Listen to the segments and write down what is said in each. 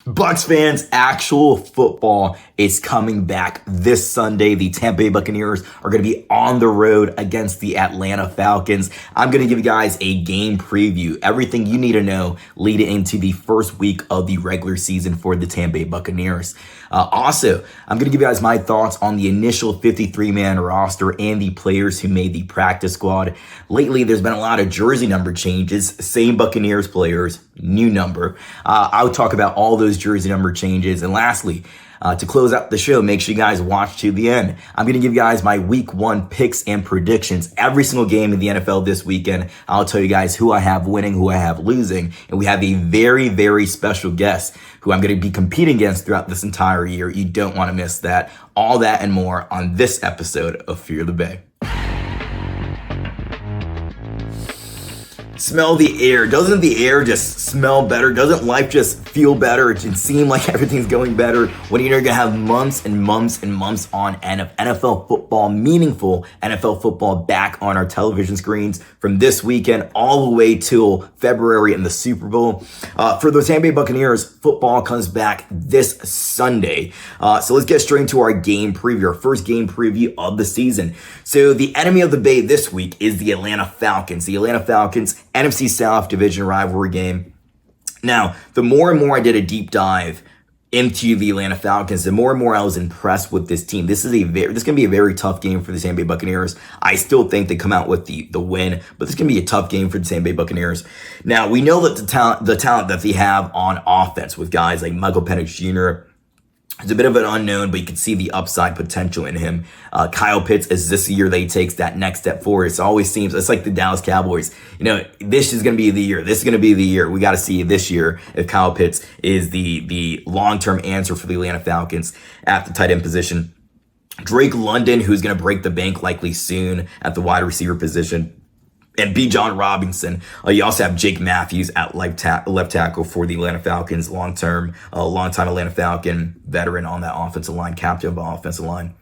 Bucs fans, actual football is coming back this Sunday. The Tampa Bay Buccaneers are going to be on the road against the Atlanta Falcons. I'm going to give you guys a game preview, everything you need to know leading into the first week of the regular season for the Tampa Bay Buccaneers. Also, I'm going to give you guys my thoughts on the initial 53-man roster and the players who made the practice squad. Lately, there's been a lot of jersey number changes, same Buccaneers players, new number. I'll talk about all those jersey number changes. And lastly, to close out the show, make sure you guys watch to the end. I'm going to give you guys my week 1 picks and predictions. Every single game in the NFL this weekend, I'll tell you guys who I have winning, who I have losing. And we have a very, very special guest who I'm going to be competing against throughout this entire year. You don't want to miss that. All that and more on this episode of Fear the Bay. Smell the air. Doesn't the air just smell better? Doesn't life just feel better? It should seem like everything's going better when you're going to have months and months and months on NFL football, meaningful NFL football back on our television screens from this weekend all the way till February in the Super Bowl. For the Tampa Bay Buccaneers, football comes back this Sunday. So let's get straight into our game preview, our first game preview of the season. So the enemy of the Bay this week is the Atlanta Falcons. The Atlanta Falcons, NFC South division rivalry game. Now, the more and more I did a deep dive into the Atlanta Falcons, the more and more I was impressed with this team. This is going to be a very tough game for the Tampa Bay Buccaneers. I still think they come out with the win, but this is going to be a tough game for the Tampa Bay Buccaneers. Now, we know that the talent that they have on offense with guys like Michael Penix Jr., it's a bit of an unknown, but you can see the upside potential in him. Kyle Pitts, is this year that he takes that next step forward? It always seems, it's like the Dallas Cowboys. You know, this is going to be the year. This is going to be the year. We got to see this year if Kyle Pitts is the long-term answer for the Atlanta Falcons at the tight end position. Drake London, who's going to break the bank likely soon at the wide receiver position. And B. John Robinson. You also have Jake Matthews at left tackle for the Atlanta Falcons, long-time Atlanta Falcon veteran on that offensive line, captain of the offensive line.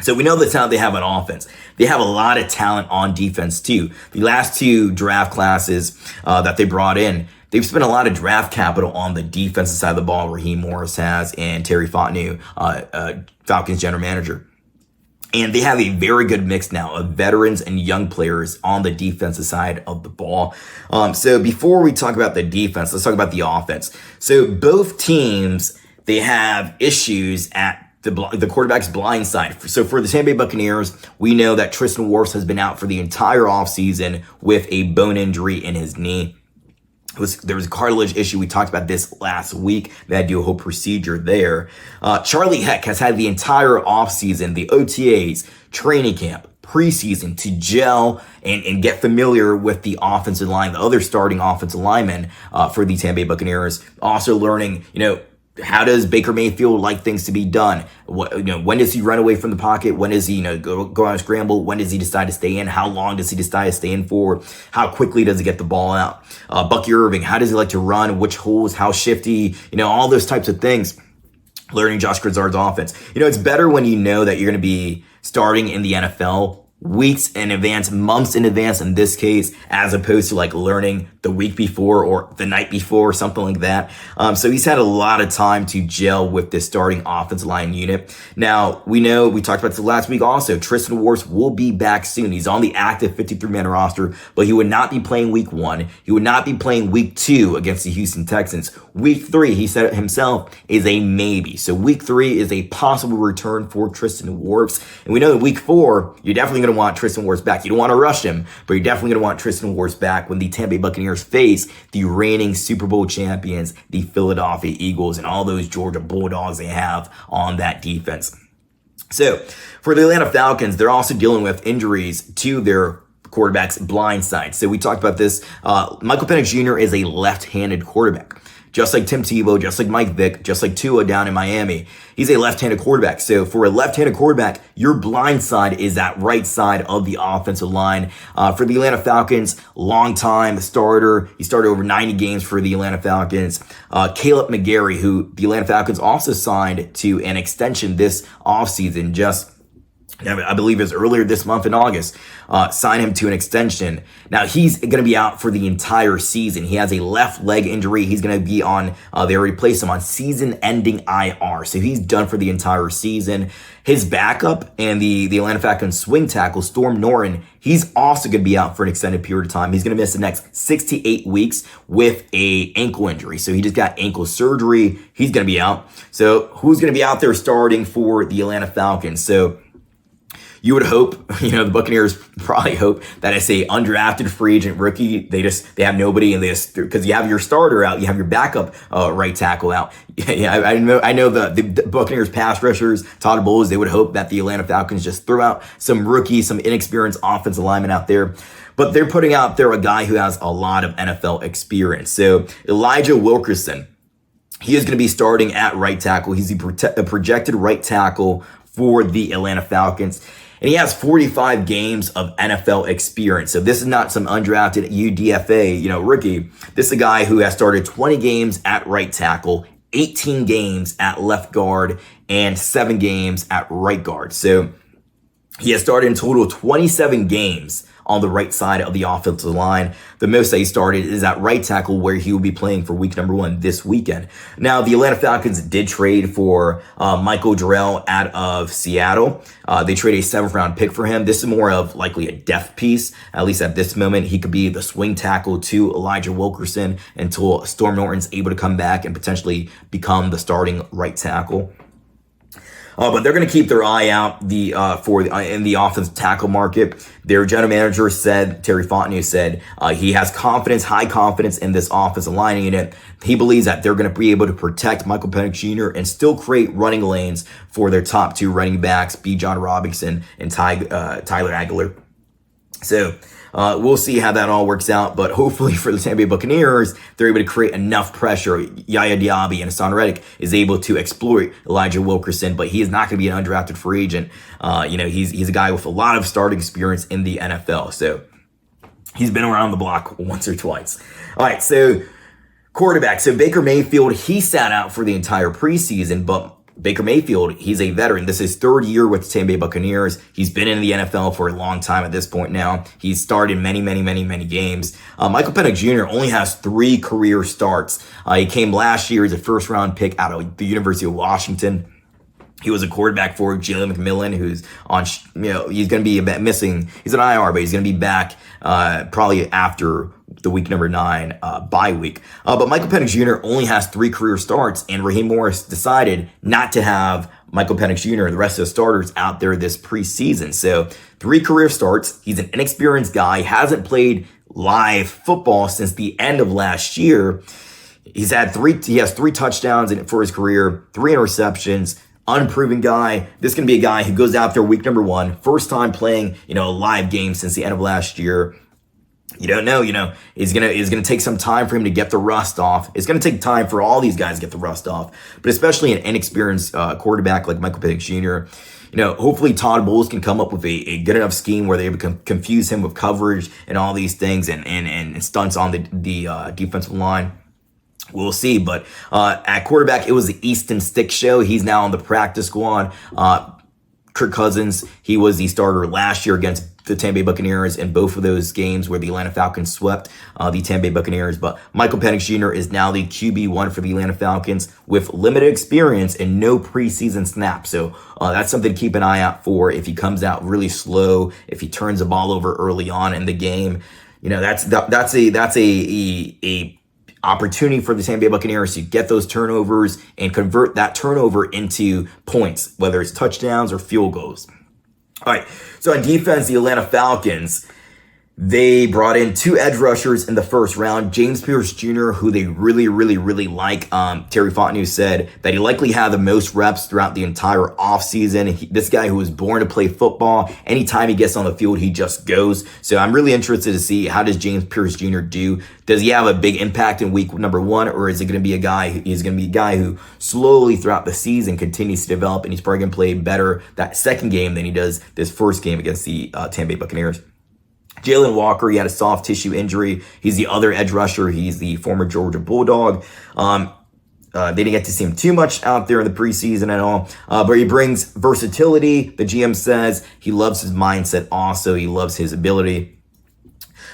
So we know the talent they have on offense. They have a lot of talent on defense too. The last 2 draft classes that they brought in, they've spent a lot of draft capital on the defensive side of the ball. Raheem Morris has, and Terry Fontenot, Falcons general manager. And they have a very good mix now of veterans and young players on the defensive side of the ball. So before we talk about the defense, let's talk about the offense. So both teams, they have issues at the quarterback's blind side. So for the Tampa Bay Buccaneers, we know that Tristan Wirfs has been out for the entire offseason with a bone injury in his knee. There was a cartilage issue. We talked about this last week. They had to do a whole procedure there. Charlie Heck has had the entire offseason, the OTAs, training camp, preseason to gel and get familiar with the offensive line, the other starting offensive linemen for the Tampa Bay Buccaneers. Also learning, how does Baker Mayfield like things to be done? When does he run away from the pocket? When does he, go on a scramble? When does he decide to stay in? How long does he decide to stay in for? How quickly does he get the ball out? Bucky Irving, how does he like to run? Which holes? How shifty? All those types of things. Learning Josh Grizzard's offense. It's better when you know that you're going to be starting in the NFL weeks in advance, months in advance in this case, as opposed to like learning the week before or the night before or something like that. So he's had a lot of time to gel with this starting offensive line unit. Now, we talked about this last week also, Tristan Wirfs will be back soon. He's on the active 53-man roster, but he would not be playing week 1. He would not be playing week 2 against the Houston Texans. Week 3, he said it himself, is a maybe. So week 3 is a possible return for Tristan Wirfs. And we know that week 4, you're definitely going to want Tristan Wirfs back. You don't want to rush him, but you're definitely going to want Tristan Wirfs back when the Tampa Bay Buccaneers face the reigning Super Bowl champions, the Philadelphia Eagles, and all those Georgia Bulldogs they have on that defense. So for the Atlanta Falcons, they're also dealing with injuries to their quarterback's blind side. So we talked about this. Michael Penix Jr. is a left-handed quarterback. Just like Tim Tebow, just like Mike Vick, just like Tua down in Miami. He's a left-handed quarterback. So for a left-handed quarterback, your blind side is that right side of the offensive line. For the Atlanta Falcons, long-time starter. He started over 90 games for the Atlanta Falcons. Caleb McGarry, who the Atlanta Falcons also signed to an extension this offseason, just I believe it was earlier this month in August, sign him to an extension. Now, he's going to be out for the entire season. He has a left leg injury. He's going to be on, they already placed him on season-ending IR. So he's done for the entire season. His backup and the Atlanta Falcons swing tackle, Storm Norton, he's also going to be out for an extended period of time. He's going to miss the next 6 to 8 weeks with a ankle injury. So he just got ankle surgery. He's going to be out. So who's going to be out there starting for the Atlanta Falcons? So you would hope, the Buccaneers probably hope that it's a undrafted free agent rookie. They have nobody, and because you have your starter out, you have your backup right tackle out. Yeah, I know the Buccaneers pass rushers, Todd Bowles, they would hope that the Atlanta Falcons just throw out some rookies, some inexperienced offensive linemen out there. But they're putting out there a guy who has a lot of NFL experience. So Elijah Wilkerson, he is going to be starting at right tackle. He's a projected right tackle for the Atlanta Falcons. And he has 45 games of NFL experience. So this is not some undrafted UDFA, rookie. This is a guy who has started 20 games at right tackle, 18 games at left guard, and 7 games at right guard. So he has started in total 27 games on the right side of the offensive line. The most that he started is at right tackle, where he will be playing for week number 1 this weekend. Now, the Atlanta Falcons did trade for Michael Jarrell out of Seattle. They traded a 7th round pick for him. This is more of likely a depth piece. At least at this moment, he could be the swing tackle to Elijah Wilkerson until Storm Norton's able to come back and potentially become the starting right tackle. But they're going to keep their eye out in the offensive tackle market. Their general manager said, Terry Fontenot said, he has high confidence in this offensive line unit. He believes that they're going to be able to protect Michael Penix Jr. and still create running lanes for their top 2 running backs, B. John Robinson and Tyler Aguilar. So we'll see how that all works out, but hopefully for the Tampa Bay Buccaneers, they're able to create enough pressure. Yaya Diaby and Hassan Reddick is able to exploit Elijah Wilkerson, but he is not going to be an undrafted free agent. He's a guy with a lot of starting experience in the NFL, so he's been around the block once or twice. All right, so quarterback. So Baker Mayfield, he sat out for the entire preseason, but Baker Mayfield, he's a veteran. This is his 3rd year with the Tampa Bay Buccaneers. He's been in the NFL for a long time at this point now. He's started many games. Michael Penix Jr. only has 3 career starts. He came last year as a 1st round pick out of the University of Washington. He was a quarterback for Jalen McMillan, who's on, he's going to be missing. He's an IR, but he's going to be back probably after the week number 9 bye week. But Michael Penix Jr. only has 3 career starts, and Raheem Morris decided not to have Michael Penix Jr. and the rest of the starters out there this preseason. So 3 career starts. He's an inexperienced guy, hasn't played live football since the end of last year. He has 3 touchdowns for his career, 3 interceptions. Unproven guy. This is going to be a guy who goes out there week number 1, first time playing, a live game since the end of last year. You don't know, it's gonna take some time for him to get the rust off. It's gonna take time for all these guys to get the rust off, but especially an inexperienced quarterback like Michael Penix Jr. Hopefully Todd Bowles can come up with a good enough scheme where they can confuse him with coverage and all these things and stunts on the defensive line. We'll see, but at quarterback, it was the Easton Stick show. He's now on the practice squad. Kirk Cousins, he was the starter last year against the Tampa Bay Buccaneers in both of those games where the Atlanta Falcons swept the Tampa Bay Buccaneers. But Michael Penix Jr. is now the QB1 for the Atlanta Falcons with limited experience and no preseason snaps. So that's something to keep an eye out for. If he comes out really slow, if he turns the ball over early on in the game, that's a opportunity for the Tampa Bay Buccaneers to get those turnovers and convert that turnover into points, whether it's touchdowns or field goals. All right, so on defense, the Atlanta Falcons, they brought in 2 edge rushers in the 1st round. James Pierce Jr., who they really like. Terry Fontenot said that he likely had the most reps throughout the entire offseason. This guy who was born to play football, anytime he gets on the field, he just goes. So I'm really interested to see, how does James Pierce Jr. do? Does he have a big impact in week number 1, or is it going to be a guy who slowly throughout the season continues to develop, and he's probably going to play better that 2nd game than he does this 1st game against the Tampa Bay Buccaneers? Jalen Walker, he had a soft tissue injury. He's the other edge rusher. He's the former Georgia Bulldog. They didn't get to see him too much out there in the preseason at all, but he brings versatility. The GM says he loves his mindset also. He loves his ability.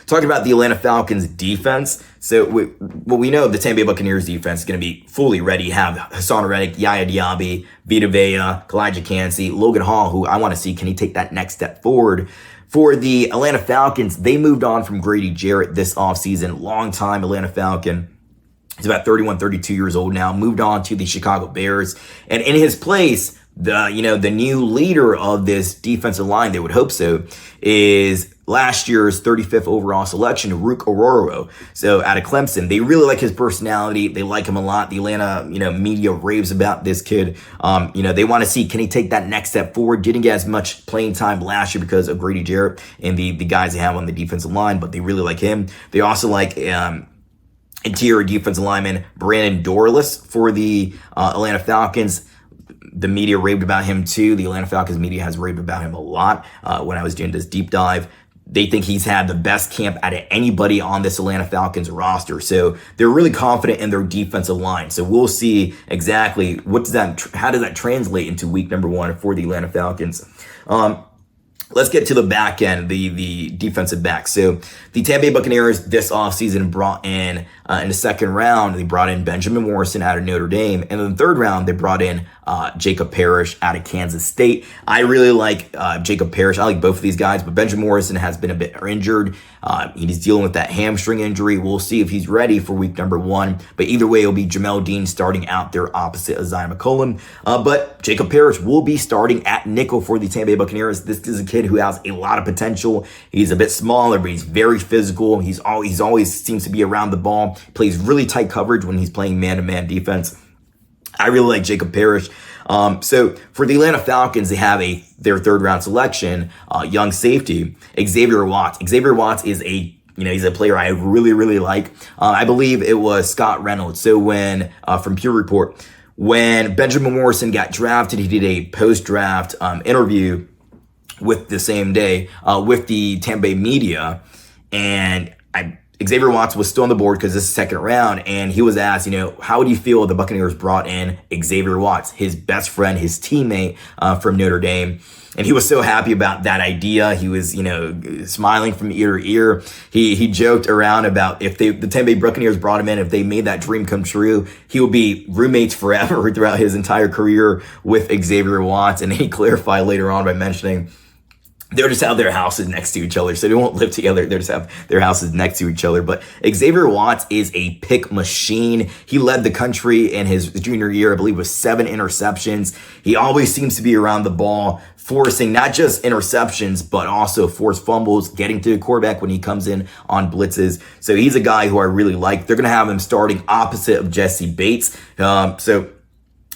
Talking about the Atlanta Falcons defense. So we know the Tampa Bay Buccaneers defense is going to be fully ready. You have Hassan Reddick, Yaya Diaby, Vita Vea, Kalijah Kancey, Logan Hall, who I want to see, can he take that next step forward? For the Atlanta Falcons, they moved on from Grady Jarrett this offseason. Long-time Atlanta Falcon. He's about 31, 32 years old now. Moved on to the Chicago Bears. And in his place, the new leader of this defensive line, they would hope so, is last year's 35th overall selection, Rook Ororo. So out of Clemson, they really like his personality. They like him a lot. The Atlanta, media raves about this kid. They want to see, can he take that next step forward? Didn't get as much playing time last year because of Grady Jarrett and the guys they have on the defensive line, but they really like him. They also like interior defensive lineman Brandon Dorlus for the Atlanta Falcons. The media raved about him too. The Atlanta Falcons media has raved about him a lot when I was doing this deep dive. They think he's had the best camp out of anybody on this Atlanta Falcons roster. So they're really confident in their defensive line. So we'll see exactly how does that translate into week number 1 for the Atlanta Falcons. Let's get to the back end, the defensive back. So the Tampa Bay Buccaneers this offseason brought in the second round, they brought in Benjamin Morrison out of Notre Dame. And in the third round, they brought in Jacob Parrish out of Kansas State. I really like Jacob Parrish. I like both of these guys, but Benjamin Morrison has been a bit injured. He's dealing with that hamstring injury. We'll see if he's ready for week number 1. But either way, it'll be Jamel Dean starting out there opposite Isaiah McCollum. But Jacob Parrish will be starting at nickel for the Tampa Bay Buccaneers. This is a kid who has a lot of potential. He's a bit smaller, but he's very physical. He's always seems to be around the ball. Plays really tight coverage when he's playing man-to-man defense. I really like Jacob Parrish. So for the Atlanta Falcons, they have their third round selection, young safety, Xavier Watts. Xavier Watts is he's a player I really, really like. I believe it was Scott Reynolds. So from Pure Report, when Benjamin Morrison got drafted, he did a post-draft interview with the same day with the Tampa Bay media, and Xavier Watts was still on the board because this is second round, and he was asked, how do you feel the Buccaneers brought in Xavier Watts, his best friend, his teammate from Notre Dame? And he was so happy about that idea. He was, smiling from ear to ear. He joked around about if the Tampa Bay Buccaneers brought him in, if they made that dream come true, he will be roommates forever throughout his entire career with Xavier Watts. And he clarified later on by mentioning they'll just have their houses next to each other. So they won't live together. They'll just have their houses next to each other. But Xavier Watts is a pick machine. He led the country in his junior year, I believe, with 7 interceptions. He always seems to be around the ball, forcing not just interceptions, but also forced fumbles, getting to the quarterback when he comes in on blitzes. So he's a guy who I really like. They're going to have him starting opposite of Jesse Bates. So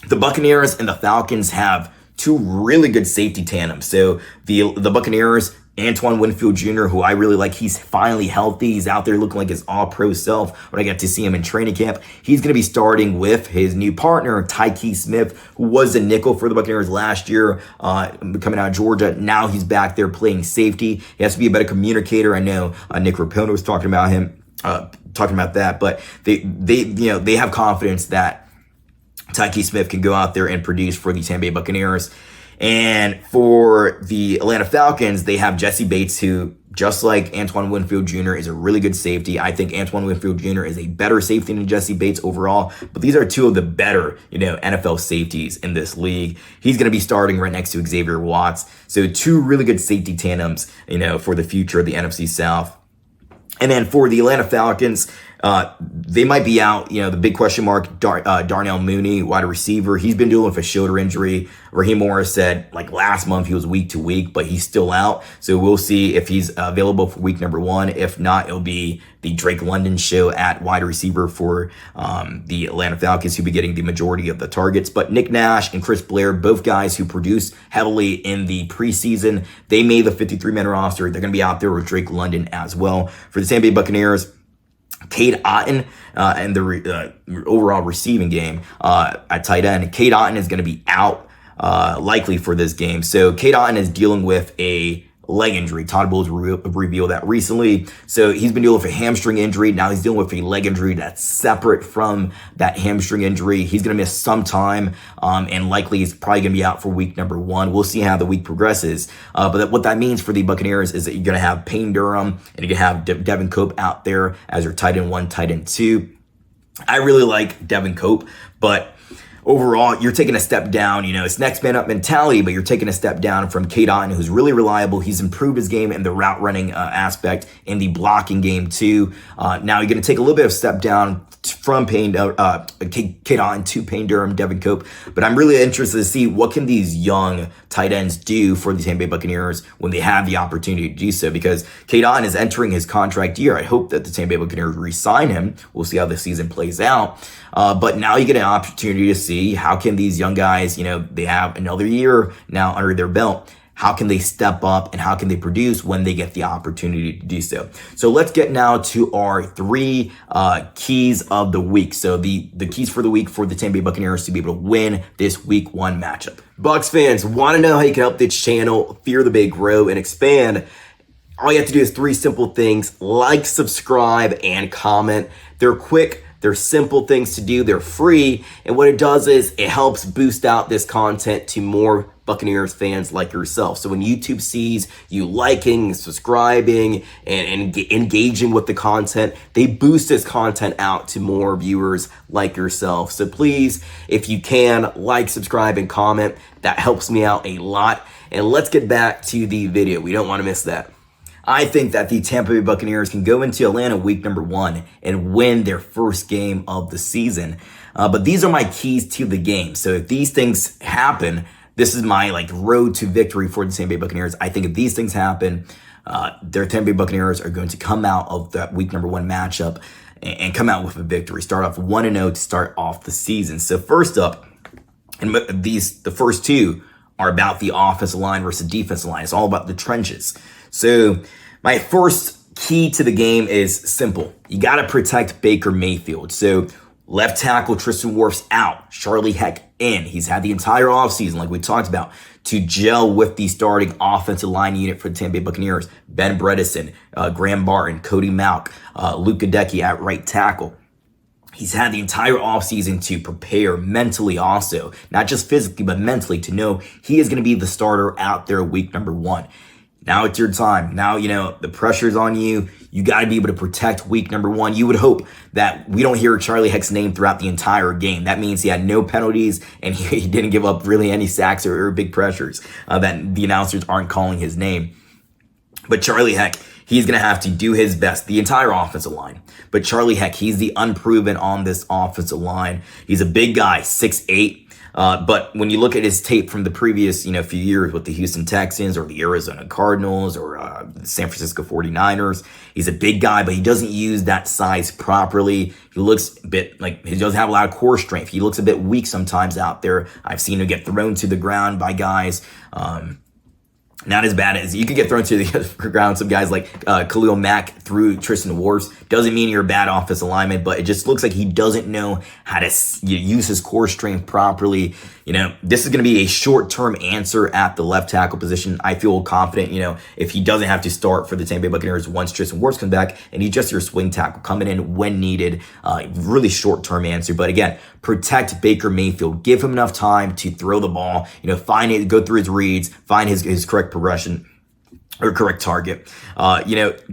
the Buccaneers and the Falcons have 2 really good safety tandems. So the Buccaneers, Antoine Winfield Jr., who I really like, he's finally healthy. He's out there looking like his all-pro self when I got to see him in training camp. He's going to be starting with his new partner, Tyke Smith, who was a nickel for the Buccaneers last year, coming out of Georgia. Now he's back there playing safety. He has to be a better communicator. I know Nick Rapone was talking about him, that, but they have confidence that Tyke Smith can go out there and produce for the Tampa Bay Buccaneers. And for the Atlanta Falcons, they have Jesse Bates, who, just like Antoine Winfield Jr., is a really good safety. I think Antoine Winfield Jr. is a better safety than Jesse Bates overall, but these are 2 of the better, NFL safeties in this league. He's going to be starting right next to Xavier Watts. So 2 really good safety tandems, for the future of the NFC South. And then for the Atlanta Falcons, they might be out. The big question mark, Darnell Mooney, wide receiver. He's been dealing with a shoulder injury. Raheem Morris said last month he was week to week, but he's still out. So we'll see if he's available for week number 1. If not, it'll be the Drake London show at wide receiver for the Atlanta Falcons, who'll be getting the majority of the targets. But Nick Nash and Chris Blair, both guys who produced heavily in the preseason, they made the 53-man roster. They're going to be out there with Drake London as well. For the Tampa Bay Buccaneers, Cade Otton and the overall receiving game at tight end. Cade Otton is going to be out likely for this game. So Cade Otton is dealing with a leg injury. Todd Bowles revealed that recently. So he's been dealing with a hamstring injury. Now he's dealing with a leg injury that's separate from that hamstring injury. He's going to miss some time, and likely he's probably going to be out for week number 1. We'll see how the week progresses. But what that means for the Buccaneers is that you're going to have Payne Durham and you're going to have Devin Cope out there as your tight end 1, tight end 2. I really like Devin Cope, but overall, you're taking a step down. It's next man up mentality, but you're taking a step down from Cade Otton, who's really reliable. He's improved his game in the route running aspect, in the blocking game too. Now you're going to take a little bit of step down from Cade Otton to Payne Durham, Devin Cope. But I'm really interested to see what can these young tight ends do for the Tampa Bay Buccaneers when they have the opportunity to do so, because Cade Otton is entering his contract year. I hope that the Tampa Bay Buccaneers re-sign him. We'll see how the season plays out. But now you get an opportunity to see how can these young guys, they have another year now under their belt. How can they step up and how can they produce when they get the opportunity to do so? So let's get now to our 3 keys of the week. So the keys for the week for the Tampa Bay Buccaneers to be able to win this week 1 matchup. Bucs fans, want to know how you can help this channel, Fear the Bay, grow and expand? All you have to do is 3 simple things: like, subscribe, and comment. They're quick. They're simple things to do. They're free. And what it does is it helps boost out this content to more Buccaneers fans like yourself. So when YouTube sees you liking, subscribing, and engaging with the content, they boost this content out to more viewers like yourself. So please, if you can, like, subscribe, and comment. That helps me out a lot. And let's get back to the video. We don't want to miss that. I think that the Tampa Bay Buccaneers can go into Atlanta week number 1 and win their first game of the season. But these are my keys to the game. So if these things happen, this is my road to victory for the Tampa Bay Buccaneers. I think if these things happen, their Tampa Bay Buccaneers are going to come out of that week number 1 matchup and come out with a victory. Start off 1-0 to start off the season. So first up, and the first 2 are about the offensive line versus defensive line. It's all about the trenches. So my first key to the game is simple. You got to protect Baker Mayfield. So left tackle Tristan Wirfs out, Charlie Heck in. He's had the entire offseason, like we talked about, to gel with the starting offensive line unit for the Tampa Bay Buccaneers. Ben Bredesen, Graham Barton, Cody Mauch, Luke Gadecki at right tackle. He's had the entire offseason to prepare mentally also, not just physically, but mentally, to know he is going to be the starter out there week number 1. Now it's your time. Now, the pressure's on you. You got to be able to protect week number 1. You would hope that we don't hear Charlie Heck's name throughout the entire game. That means he had no penalties and he didn't give up really any sacks or big pressures, that the announcers aren't calling his name. But Charlie Heck, he's going to have to do his best, the entire offensive line. But Charlie Heck, he's the unproven on this offensive line. He's a big guy, 6'8". But when you look at his tape from the previous, few years with the Houston Texans or the Arizona Cardinals or the San Francisco 49ers, he's a big guy, but he doesn't use that size properly. He looks a bit he doesn't have a lot of core strength. He looks a bit weak sometimes out there. I've seen him get thrown to the ground by guys. Not as bad as you could get thrown to the ground. Some guys like Khalil Mack threw Tristan Wirfs. Doesn't mean you're a bad offensive lineman, but it just looks like he doesn't know how to use his core strength properly. This is going to be a short-term answer at the left tackle position. I feel confident, if he doesn't have to start for the Tampa Bay Buccaneers once Tristan Wirfs comes back, and he's just your swing tackle coming in when needed. Really short-term answer. But again, protect Baker Mayfield. Give him enough time to throw the ball. Find it, go through his reads, find his correct progression or correct target.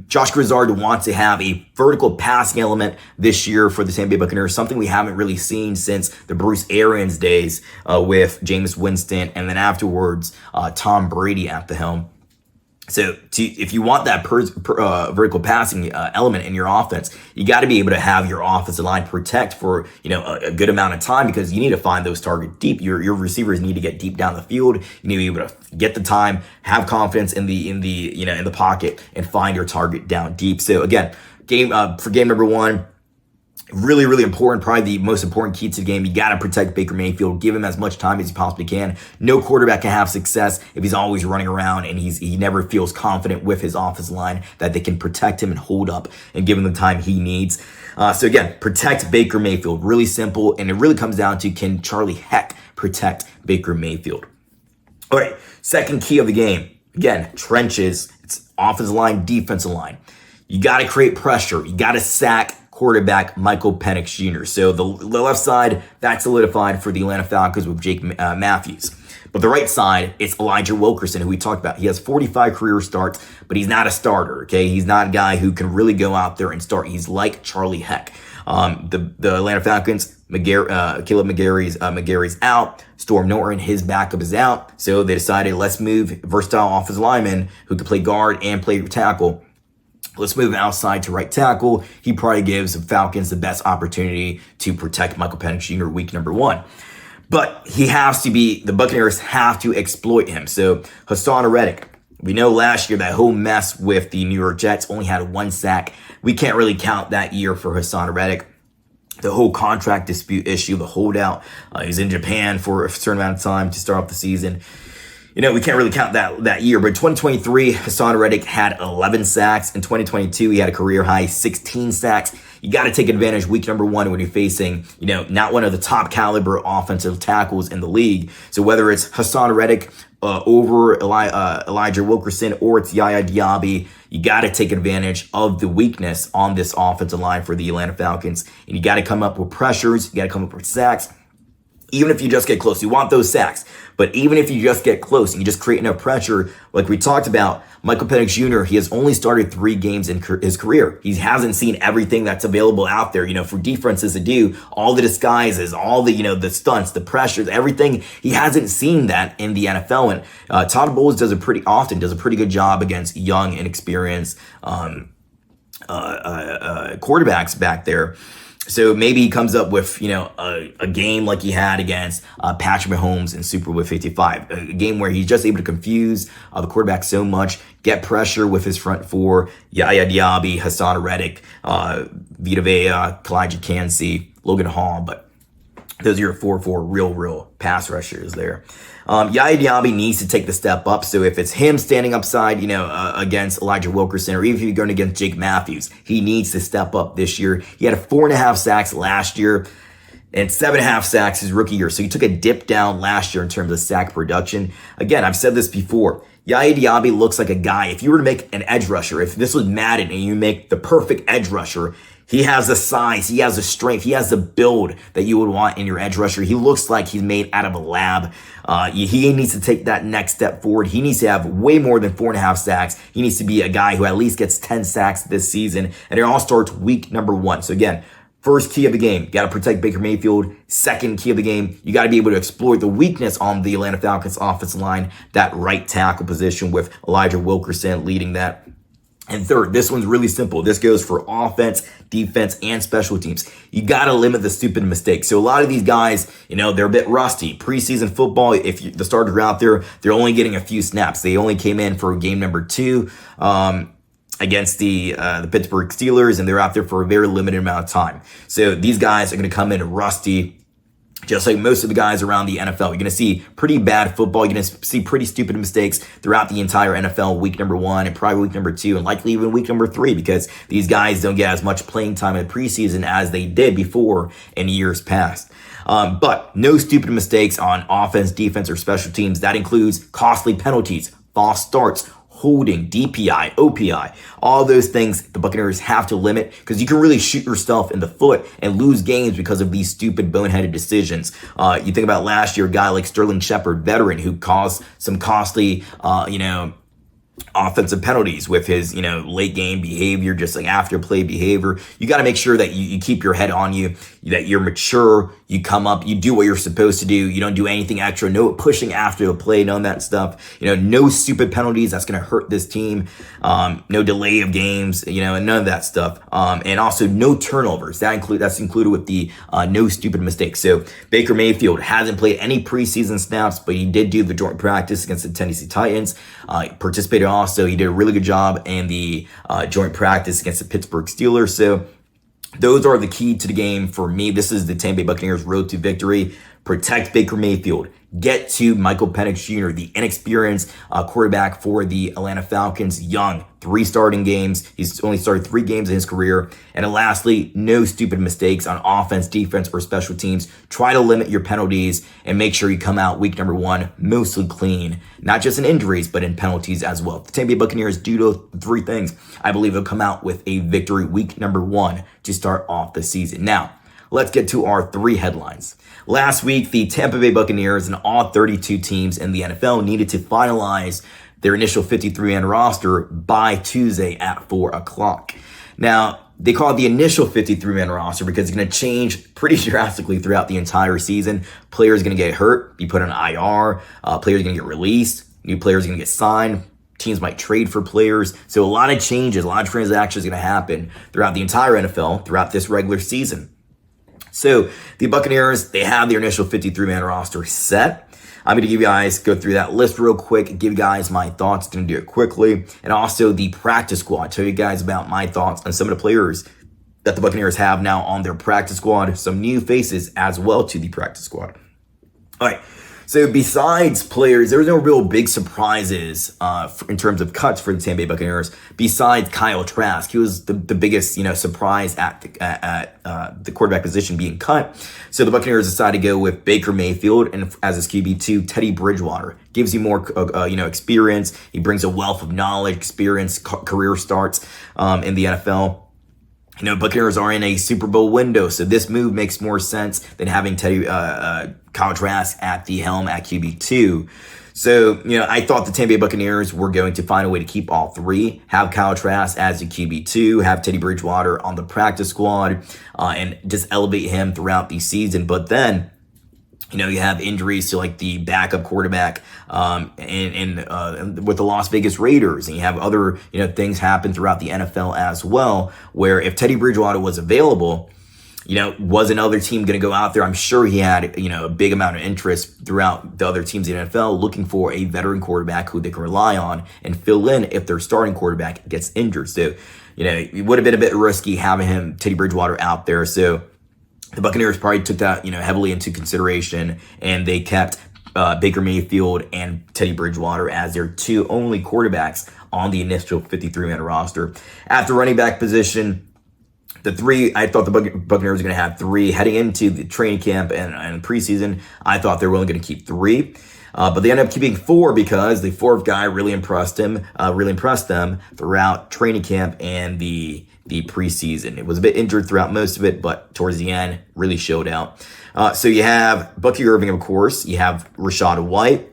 Josh Grizzard wants to have a vertical passing element this year for the Tampa Bay Buccaneers, something we haven't really seen since the Bruce Arians days with Jameis Winston and then afterwards Tom Brady at the helm. So if you want that vertical passing element in your offense, you got to be able to have your offensive line protect for a good amount of time, because you need to find those targets deep. Your receivers need to get deep down the field. You need to be able to get the time, have confidence in the pocket, and find your target down deep. So again, for game number 1. Really, really important, probably the most important key to the game. You got to protect Baker Mayfield. Give him as much time as you possibly can. No quarterback can have success if he's always running around and he never feels confident with his offensive line that they can protect him and hold up and give him the time he needs. So again, protect Baker Mayfield. Really simple, and it really comes down to, can Charlie Heck protect Baker Mayfield? All right, second key of the game. Again, trenches, it's offensive line, defensive line. You got to create pressure. You got to sack quarterback Michael Penix Jr. So the left side, that's solidified for the Atlanta Falcons with Jake Matthews. But the right side, it's Elijah Wilkerson, who we talked about. He has 45 career starts, but he's not a starter, okay? He's not a guy who can really go out there and start. He's like Charlie Heck. The Atlanta Falcons, Caleb McGarry's out. Storm Norton, his backup is out. So they decided, let's move versatile offensive lineman who can play guard and play tackle. Let's move outside to right tackle. He probably gives the Falcons the best opportunity to protect Michael Penix Jr. week number 1. But the Buccaneers have to exploit him. So Hassan Reddick, we know last year that whole mess with the New York Jets only had 1 sack. We can't really count that year for Hassan Reddick. The whole contract dispute issue, the holdout. He was in Japan for a certain amount of time to start off the season. We can't really count that year. But in 2023, Hassan Reddick had 11 sacks. In 2022, he had a career high 16 sacks. You got to take advantage week number 1 when you're facing, not one of the top caliber offensive tackles in the league. So whether it's Hassan Reddick over Elijah Wilkerson or it's Yaya Diaby, you got to take advantage of the weakness on this offensive line for the Atlanta Falcons. And you got to come up with pressures. You got to come up with sacks. Even if you just get close, you want those sacks. But even if you just get close and you just create enough pressure, like we talked about, Michael Penix Jr., he has only started 3 games in his career. He hasn't seen everything that's available out there, for defenses to do, all the disguises, all the, the stunts, the pressures, everything. He hasn't seen that in the NFL. And Todd Bowles does a pretty good job against young, inexperienced quarterbacks back there. So maybe he comes up with, a game like he had against Patrick Mahomes in Super Bowl 55, a game where he's just able to confuse the quarterback so much, get pressure with his front 4, Yaya Diaby, Hassan Reddick, Vita Vea, Kalijah Kancey, Logan Hall, but those are your 4 real pass rushers there. Yaya Diaby needs to take the step up. So if it's him standing upside, against Elijah Wilkerson, or even if you're going against Jake Matthews, he needs to step up this year. He had 4.5 sacks last year and 7.5 sacks his rookie year. So he took a dip down last year in terms of sack production. Again, I've said this before. Yaya Diaby looks like a guy, if you were to make an edge rusher, if this was Madden and you make the perfect edge rusher, he has the size, he has the strength, he has the build that you would want in your edge rusher. He looks like he's made out of a lab. He needs to take that next step forward. He needs to have way more than 4.5 sacks. He needs to be a guy who at least gets 10 sacks this season. And it all starts week number 1. So again, first key of the game, got to protect Baker Mayfield. Second key of the game, you got to be able to exploit the weakness on the Atlanta Falcons offensive line, that right tackle position with Elijah Wilkerson leading that. And third, this one's really simple. This goes for offense, defense, and special teams. You got to limit the stupid mistakes. So a lot of these guys, they're a bit rusty. Preseason football, the starters are out there, they're only getting a few snaps. They only came in for game number 2 against the Pittsburgh Steelers, and they're out there for a very limited amount of time. So these guys are going to come in rusty. Just like most of the guys around the NFL, you're going to see pretty bad football. You're going to see pretty stupid mistakes throughout the entire NFL week number 1 and probably week number 2 and likely even week number 3 because these guys don't get as much playing time in the preseason as they did before in years past. But no stupid mistakes on offense, defense, or special teams. That includes costly penalties, false starts, holding, DPI, OPI, all those things the Buccaneers have to limit because you can really shoot yourself in the foot and lose games because of these stupid boneheaded decisions. You think about last year, a guy like Sterling Shepard, veteran, who caused some costly, offensive penalties with his, late game behavior, just like after play behavior. You got to make sure that you keep your head on you, that you're mature, you come up, you do what you're supposed to do. You don't do anything extra, no pushing after the play, none of that stuff. No stupid penalties. That's going to hurt this team. No delay of games, and none of that stuff. And also no turnovers. That's included with the no stupid mistakes. So Baker Mayfield hasn't played any preseason snaps, but he did do the joint practice against the Tennessee Titans. Participated also. He did a really good job in the joint practice against the Pittsburgh Steelers. So those are the key to the game for me. This is the Tampa Bay Buccaneers road to victory. protect Baker Mayfield, get to Michael Penix Jr., the inexperienced quarterback for the Atlanta Falcons, young, 3 starting games. He's only started 3 games in his career. And lastly, no stupid mistakes on offense, defense, or special teams. Try to limit your penalties and make sure you come out week number 1 mostly clean, not just in injuries, but in penalties as well. If the Tampa Bay Buccaneers do those 3 things, I believe they'll come out with a victory week number 1 to start off the season. Now, let's get to our 3 headlines. Last week, the Tampa Bay Buccaneers and all 32 teams in the NFL needed to finalize their initial 53-man roster by Tuesday at 4 o'clock. Now, they call it the initial 53-man roster because it's going to change pretty drastically throughout the entire season. Players are going to get hurt, be put on IR, players are going to get released, new players are going to get signed, teams might trade for players. So a lot of changes, a lot of transactions are going to happen throughout the entire NFL, throughout this regular season. So the Buccaneers, they have their initial 53-man roster set. I'm going to give you guys, go through that list real quick, give you guys my thoughts. Going to do it quickly. And also the practice squad. Tell you guys about my thoughts on some of the players that the Buccaneers have now on their practice squad. Some new faces as well to the practice squad. All right. So besides players, there was no real big surprises in terms of cuts for the Tampa Bay Buccaneers. Besides Kyle Trask, he was the biggest surprise at the quarterback position being cut. So the Buccaneers decided to go with Baker Mayfield and as his QB2, Teddy Bridgewater. Gives you more experience. He brings a wealth of knowledge, experience, career starts in the NFL. Buccaneers are in a Super Bowl window, so this move makes more sense than having Kyle Trask at the helm at QB2. So, I thought the Tampa Bay Buccaneers were going to find a way to keep all 3, have Kyle Trask as the QB2, have Teddy Bridgewater on the practice squad, and just elevate him throughout the season. But then, you have injuries to like the backup quarterback and with the Las Vegas Raiders, and you have other things happen throughout the NFL as well, where if Teddy Bridgewater was available, was another team going to go out there? I'm sure he had a big amount of interest throughout the other teams in the NFL looking for a veteran quarterback who they can rely on and fill in if their starting quarterback gets injured. So it would have been a bit risky having Teddy Bridgewater out there. So the Buccaneers probably took that, heavily into consideration, and they kept Baker Mayfield and Teddy Bridgewater as their 2 only quarterbacks on the initial 53-man roster. At the running back position, the 3, I thought the Buccaneers were going to have 3 heading into the training camp and preseason. I thought they were only going to keep 3. But they ended up keeping 4 because the 4th guy really impressed them throughout training camp and the preseason. It was a bit injured throughout most of it, but towards the end, really showed out. So you have Bucky Irving, of course. You have Rachaad White,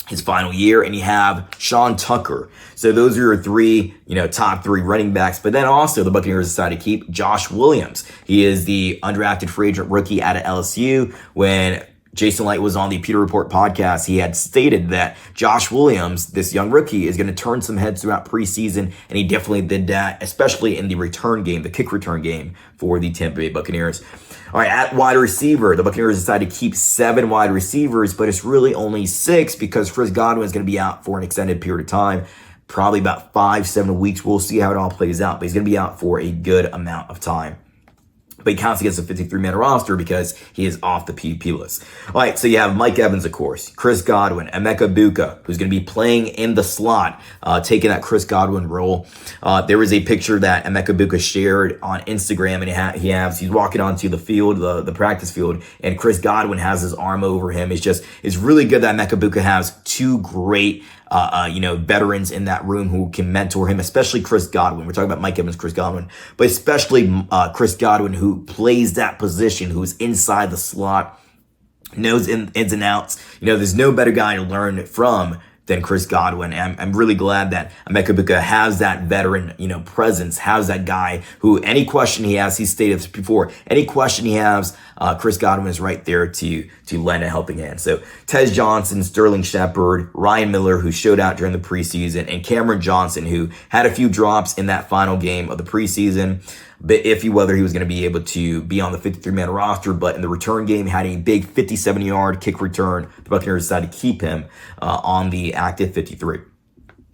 his final year, and you have Sean Tucker. So those are your 3, top 3 running backs. But then also the Buccaneers decided to keep Josh Williams. He is the undrafted free agent rookie out of LSU. When Jason Light was on the Pewter Report podcast, he had stated that Josh Williams, this young rookie, is going to turn some heads throughout preseason, and he definitely did that, especially in the return game, the kick return game for the Tampa Bay Buccaneers. All right, at wide receiver, the Buccaneers decided to keep 7 wide receivers, but it's really only 6 because Chris Godwin is going to be out for an extended period of time, probably about 5-7 weeks. We'll see how it all plays out, but he's going to be out for a good amount of time. But he counts against the 53-man roster because he is off the PUP list. All right, so you have Mike Evans, of course, Chris Godwin, Emeka Egbuka, who's going to be playing in the slot, taking that Chris Godwin role. There was a picture that Emeka Egbuka shared on Instagram, and he's walking onto the field, the practice field, and Chris Godwin has his arm over him. It's really good that Emeka Egbuka has 2 great veterans in that room who can mentor him, especially Chris Godwin. We're talking about Mike Evans, Chris Godwin, but especially Chris Godwin, who plays that position, who's inside the slot, knows ins and outs. There's no better guy to learn from than Chris Godwin. And I'm really glad that Emeka Egbuka has that veteran, presence, has that guy who any question he has, he stated this before, any question he has, Chris Godwin is right there to lend a helping hand. So Tez Johnson, Sterling Shepard, Ryan Miller, who showed out during the preseason, and Cameron Johnson, who had a few drops in that final game of the preseason. Bit iffy whether he was going to be able to be on the 53-man roster, but in the return game, had a big 57-yard kick return. The Buccaneers decided to keep him on the active 53.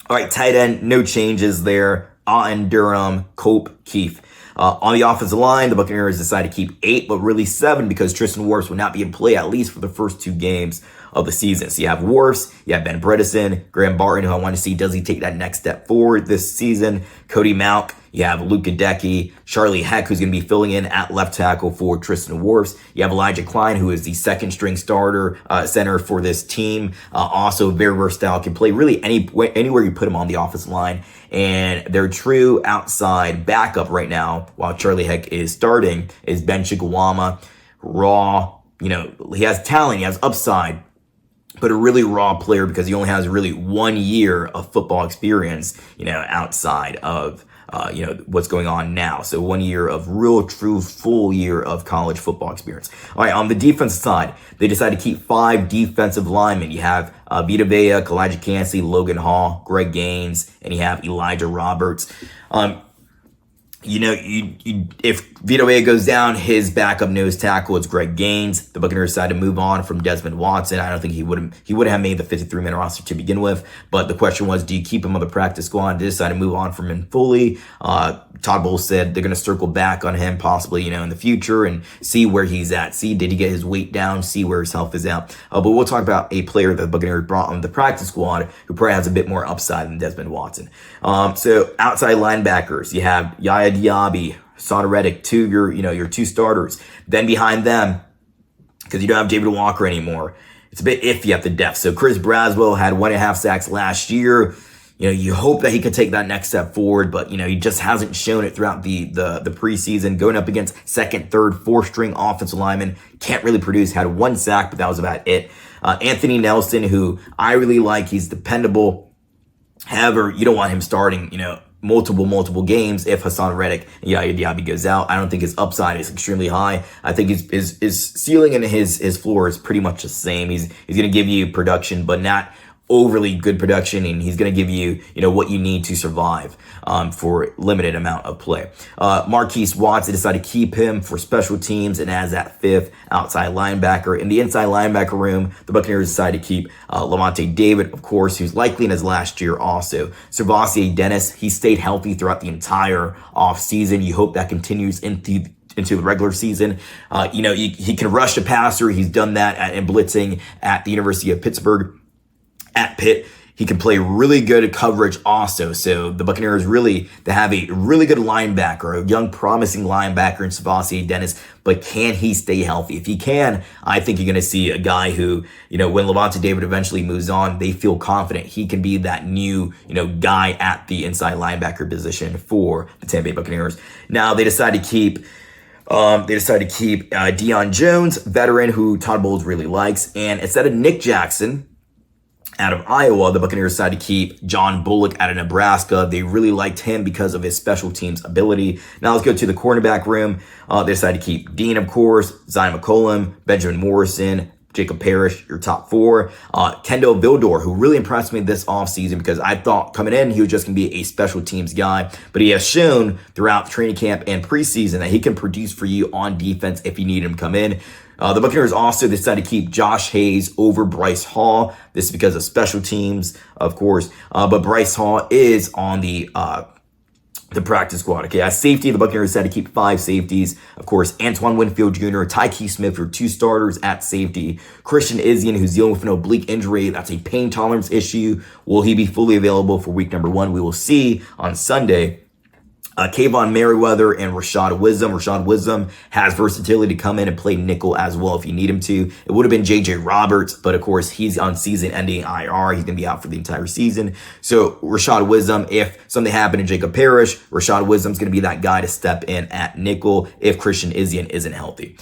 All right, tight end, no changes there. Auden Durham, Cope, Keith. On the offensive line, the Buccaneers decided to keep 8, but really 7 because Tristan Wirfs would not be in play at least for the first 2 games of the season. So you have Wirfs, you have Ben Bredesen, Graham Barton, who I want to see, does he take that next step forward this season? Cody Mauch, you have Luka Decky, Charlie Heck, who's going to be filling in at left tackle for Tristan Wirfs. You have Elijah Klein, who is the second string starter center for this team. Also very versatile, can play really anywhere you put him on the offensive line. And their true outside backup right now, while Charlie Heck is starting, is Ben Chigawama. Raw, he has talent, he has upside, but a really raw player because he only has really 1 year of football experience, outside of what's going on now. So 1 year of real, true, full year of college football experience. All right, on the defensive side, they decided to keep 5 defensive linemen. You have Vita Vea, Kalijah Cansey, Logan Hall, Greg Gaines, and you have Elijah Roberts. If Vita Vea goes down, his backup nose tackle is Greg Gaines. The Buccaneers decided to move on from Desmond Watson. I don't think he would have made the 53-man roster to begin with. But the question was, do you keep him on the practice squad? They decided to move on from him fully. Todd Bowles said they're going to circle back on him possibly, in the future and see where he's at. See, did he get his weight down? See where his health is at. But we'll talk about a player that the Buccaneers brought on the practice squad who probably has a bit more upside than Desmond Watson. So outside linebackers, you have Yaya Diaby, Hassan Reddick, your 2 starters. Then behind them, because you don't have David Walker anymore, it's a bit iffy at the depth. So Chris Braswell had 1.5 sacks last year. You hope that he could take that next step forward, but, he just hasn't shown it throughout the preseason. Going up against second, third, fourth string offensive linemen, can't really produce, had 1 sack, but that was about it. Anthony Nelson, who I really like, he's dependable. However, you don't want him starting, multiple games if Hassan Reddick and Yaya Diaby goes out. I don't think his upside is extremely high. I think his ceiling and his floor is pretty much the same. He's going to give you production, but not overly good production, and he's going to give you, what you need to survive for limited amount of play. Marquise Watts, they decided to keep him for special teams and as that 5th outside linebacker. In the inside linebacker room, the Buccaneers decided to keep Lavonte David, of course, who's likely in his last year also. Servassier Dennis, he stayed healthy throughout the entire offseason. You hope that continues into the regular season. He can rush the passer. He's done that in blitzing at the University of Pittsburgh. At Pitt, he can play really good coverage also. So the Buccaneers they have a really good linebacker, a young promising linebacker in Servassier Dennis, but can he stay healthy? If he can, I think you're going to see a guy who, when Lavonte David eventually moves on, they feel confident he can be that new, guy at the inside linebacker position for the Tampa Bay Buccaneers. Now they decided to keep Deion Jones, veteran who Todd Bowles really likes, and instead of Nick Jackson out of Iowa, the Buccaneers decided to keep John Bullock out of Nebraska. They really liked him because of his special teams ability. Now let's go to the cornerback room. They decided to keep Dean, of course, Zion McCollum, Benjamin Morrison, Jacob Parrish, your top 4. Kendall Vildor, who really impressed me this offseason because I thought coming in he was just going to be a special teams guy. But he has shown throughout training camp and preseason that he can produce for you on defense if you need him to come in. The Buccaneers also decided to keep Josh Hayes over Bryce Hall. This is because of special teams, of course. But Bryce Hall is on the practice squad. Okay, as safety, the Buccaneers decided to keep 5 safeties. Of course, Antoine Winfield Jr., Tyke Smith, your 2 starters at safety. Christian Izien, who's dealing with an oblique injury. That's a pain tolerance issue. Will he be fully available for week number 1? We will see on Sunday. Kayvon Merriweather and Rashad Wisdom. Rashad Wisdom has versatility to come in and play nickel as well if you need him to. It would have been J.J. Roberts, but of course he's on season-ending IR. He's going to be out for the entire season. So Rashad Wisdom, if something happened to Jacob Parrish, Rashad Wisdom's going to be that guy to step in at nickel if Christian Izien isn't healthy.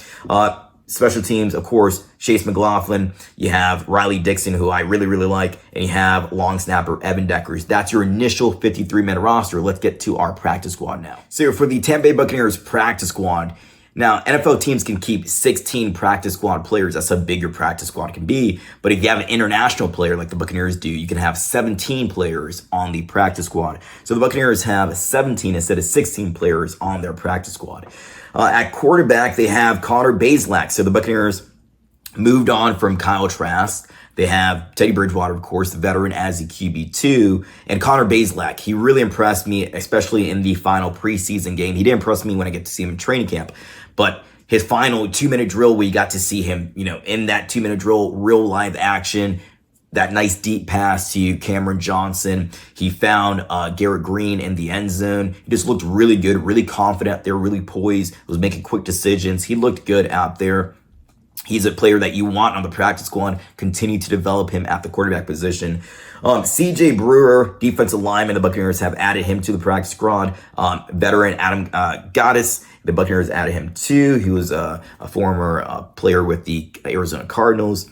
Special teams, of course, Chase McLaughlin. You have Riley Dixon, who I really, really like. And you have long snapper Evan Deckers. That's your initial 53-man roster. Let's get to our practice squad now. So for the Tampa Bay Buccaneers practice squad, now NFL teams can keep 16 practice squad players. That's how big your practice squad can be. But if you have an international player like the Buccaneers do, you can have 17 players on the practice squad. So the Buccaneers have 17 instead of 16 players on their practice squad. At quarterback, they have Connor Bazelak. So the Buccaneers moved on from Kyle Trask. They have Teddy Bridgewater, of course, the veteran, as the QB2, and Connor Bazelak. He really impressed me, especially in the final preseason game. He didn't impress me when I get to see him in training camp, but his final 2-minute drill, we got to see him, in that 2-minute drill, real live action, that nice deep pass to Cameron Johnson. He found Garrett Green in the end zone. He just looked really good, really confident. They were really poised, was making quick decisions. He looked good out there. He's a player that you want on the practice squad. Continue to develop him at the quarterback position. CJ Brewer, defensive lineman, the Buccaneers have added him to the practice squad. Veteran Adam Gaddis, the Buccaneers added him too. He was a former player with the Arizona Cardinals.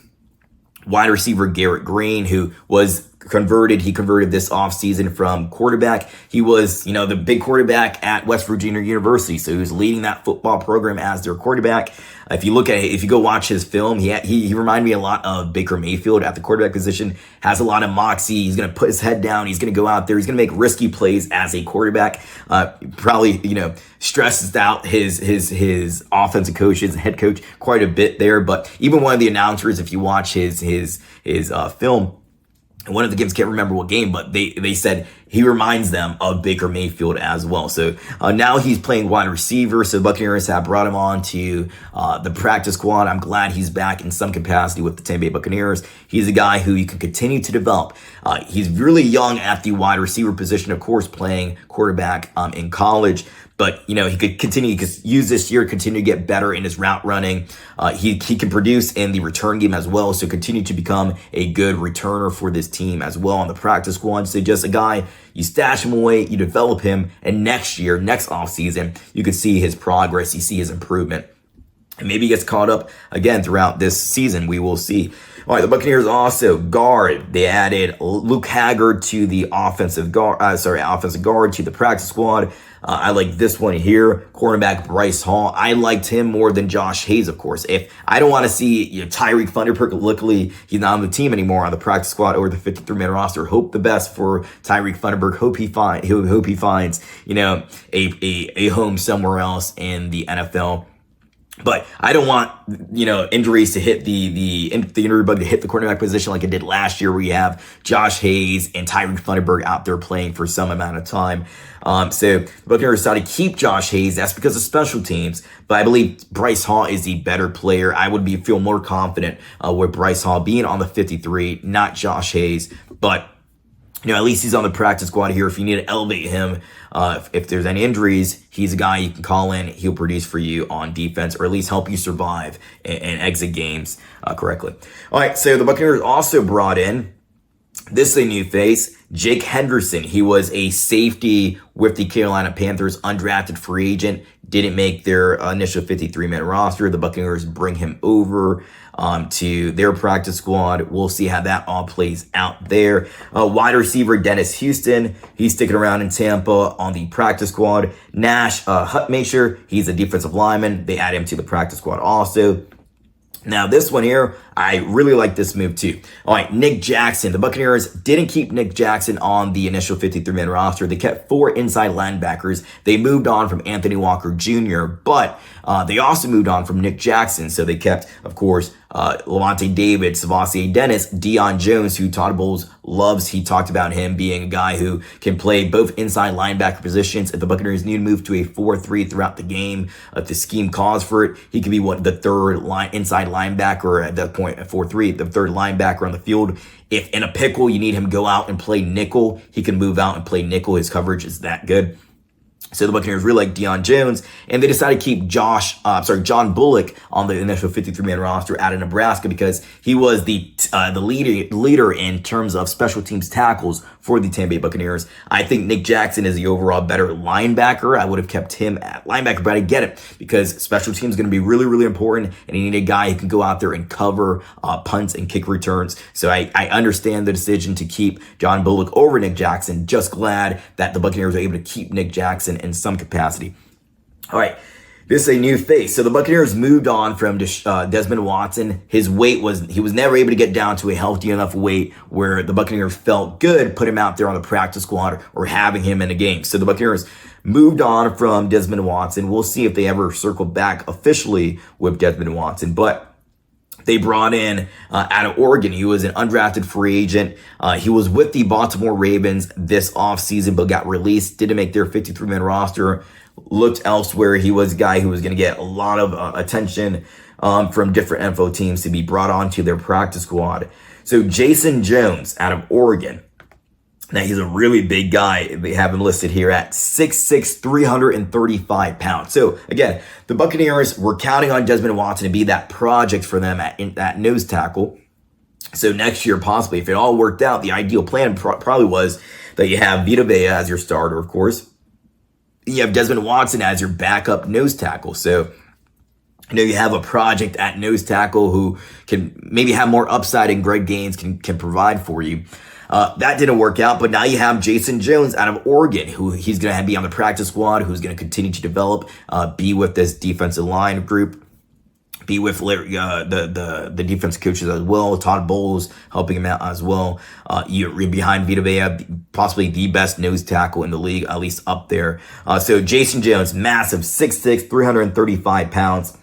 Wide receiver Garrett Green, who was converted. He converted this offseason from quarterback. He was, the big quarterback at West Virginia University. So he was leading that football program as their quarterback. If you go watch his film, he reminded me a lot of Baker Mayfield at the quarterback position. Has a lot of moxie. He's going to put his head down. He's going to go out there. He's going to make risky plays as a quarterback. Probably, stresses out his offensive coach, his head coach quite a bit there. But even one of the announcers, if you watch his film, one of the games, can't remember what game, but they said he reminds them of Baker Mayfield as well. So now he's playing wide receiver. So the Buccaneers have brought him on to the practice squad. I'm glad he's back in some capacity with the Tampa Bay Buccaneers. He's a guy who you can continue to develop. He's really young at the wide receiver position, of course, playing quarterback in college. But, he could use this year, continue to get better in his route running. He can produce in the return game as well. So continue to become a good returner for this team as well on the practice squad. So just a guy, you stash him away, you develop him, and next offseason, you could see his progress, you see his improvement. And maybe he gets caught up again throughout this season. We will see. All right, the Buccaneers also guard. They added Luke Haggard to the offensive guard to the practice squad. I like this one here, cornerback Bryce Hall. I liked him more than Josh Hayes, of course. If I don't want to see Tyreek Thunderperk, luckily he's not on the team anymore on the practice squad or the 53-man roster. Hope the best for Tyreek Thunderperk. Hope he finds a home somewhere else in the NFL. But I don't want, injuries to hit the injury bug to hit the quarterback position like it did last year, where you have Josh Hayes and Tyreek Thunderberg out there playing for some amount of time. So the Buccaneers decided to keep Josh Hayes. That's because of special teams. But I believe Bryce Hall is the better player. I would feel more confident with Bryce Hall being on the 53, not Josh Hayes. But at least he's on the practice squad here. If you need to elevate him, if there's any injuries, he's a guy you can call in. He'll produce for you on defense, or at least help you survive and exit games correctly. All right, so the Buccaneers also brought in, this is a new face, Jake Henderson. He was a safety with the Carolina Panthers, undrafted free agent, didn't make their initial 53-man roster. The Buccaneers bring him over to their practice squad. We'll see how that all plays out there. Wide receiver Dennis Houston, he's sticking around in Tampa on the practice squad. Nash Hutmacher, he's a defensive lineman. They add him to the practice squad also. Now, this one here, I really like this move too. All right, Nick Jackson. The Buccaneers didn't keep Nick Jackson on the initial 53-man roster. They kept 4 inside linebackers. They moved on from Anthony Walker Jr., but they also moved on from Nick Jackson. So they kept, of course, Lavonte David, Savassi Dennis, Deion Jones, who Todd Bowles loves. He talked about him being a guy who can play both inside linebacker positions. If the Buccaneers need to move to a 4-3 throughout the game, if the scheme calls for it, he could be the third inside linebacker at that point, a 4-3, the third linebacker on the field. If in a pickle you need him to go out and play nickel, he can move out and play nickel. His coverage is that good. So the Buccaneers really like Deion Jones, and they decided to keep John Bullock on the initial 53-man roster out of Nebraska because he was the leader in terms of special teams tackles for the Tampa Bay Buccaneers. I think Nick Jackson is the overall better linebacker. I would have kept him at linebacker, but I get it because special teams is going to be really, really important, and you need a guy who can go out there and cover punts and kick returns. So I understand the decision to keep John Bullock over Nick Jackson. Just glad that the Buccaneers were able to keep Nick Jackson in some capacity. All right, this is a new face. So the Buccaneers moved on from Desmond Watson. He was never able to get down to a healthy enough weight where the Buccaneers felt good put him out there on the practice squad or having him in a game. So the Buccaneers moved on from Desmond Watson. We'll see if they ever circle back officially with Desmond Watson, but They brought in out of Oregon. He was an undrafted free agent. He was with the Baltimore Ravens this offseason, but got released. Didn't make their 53-man roster. Looked elsewhere. He was a guy who was going to get a lot of attention from different info teams to be brought onto their practice squad. So Jason Jones out of Oregon. Now, he's a really big guy. They have him listed here at 6'6", 335 pounds. So, again, the Buccaneers were counting on Desmond Watson to be that project for them at nose tackle. So, next year, possibly, if it all worked out, the ideal plan probably was that you have Vita Vea as your starter, of course. You have Desmond Watson as your backup nose tackle. So, you have a project at nose tackle who can maybe have more upside and Greg Gaines can provide for you. That didn't work out, but now you have Jason Jones out of Oregon, who he's going to be on the practice squad, who's going to continue to develop, be with this defensive line group, be with the defense coaches as well. Todd Bowles helping him out as well. You're behind Vita Vea, possibly the best nose tackle in the league, at least up there. So Jason Jones, massive, 6'6", 335 pounds.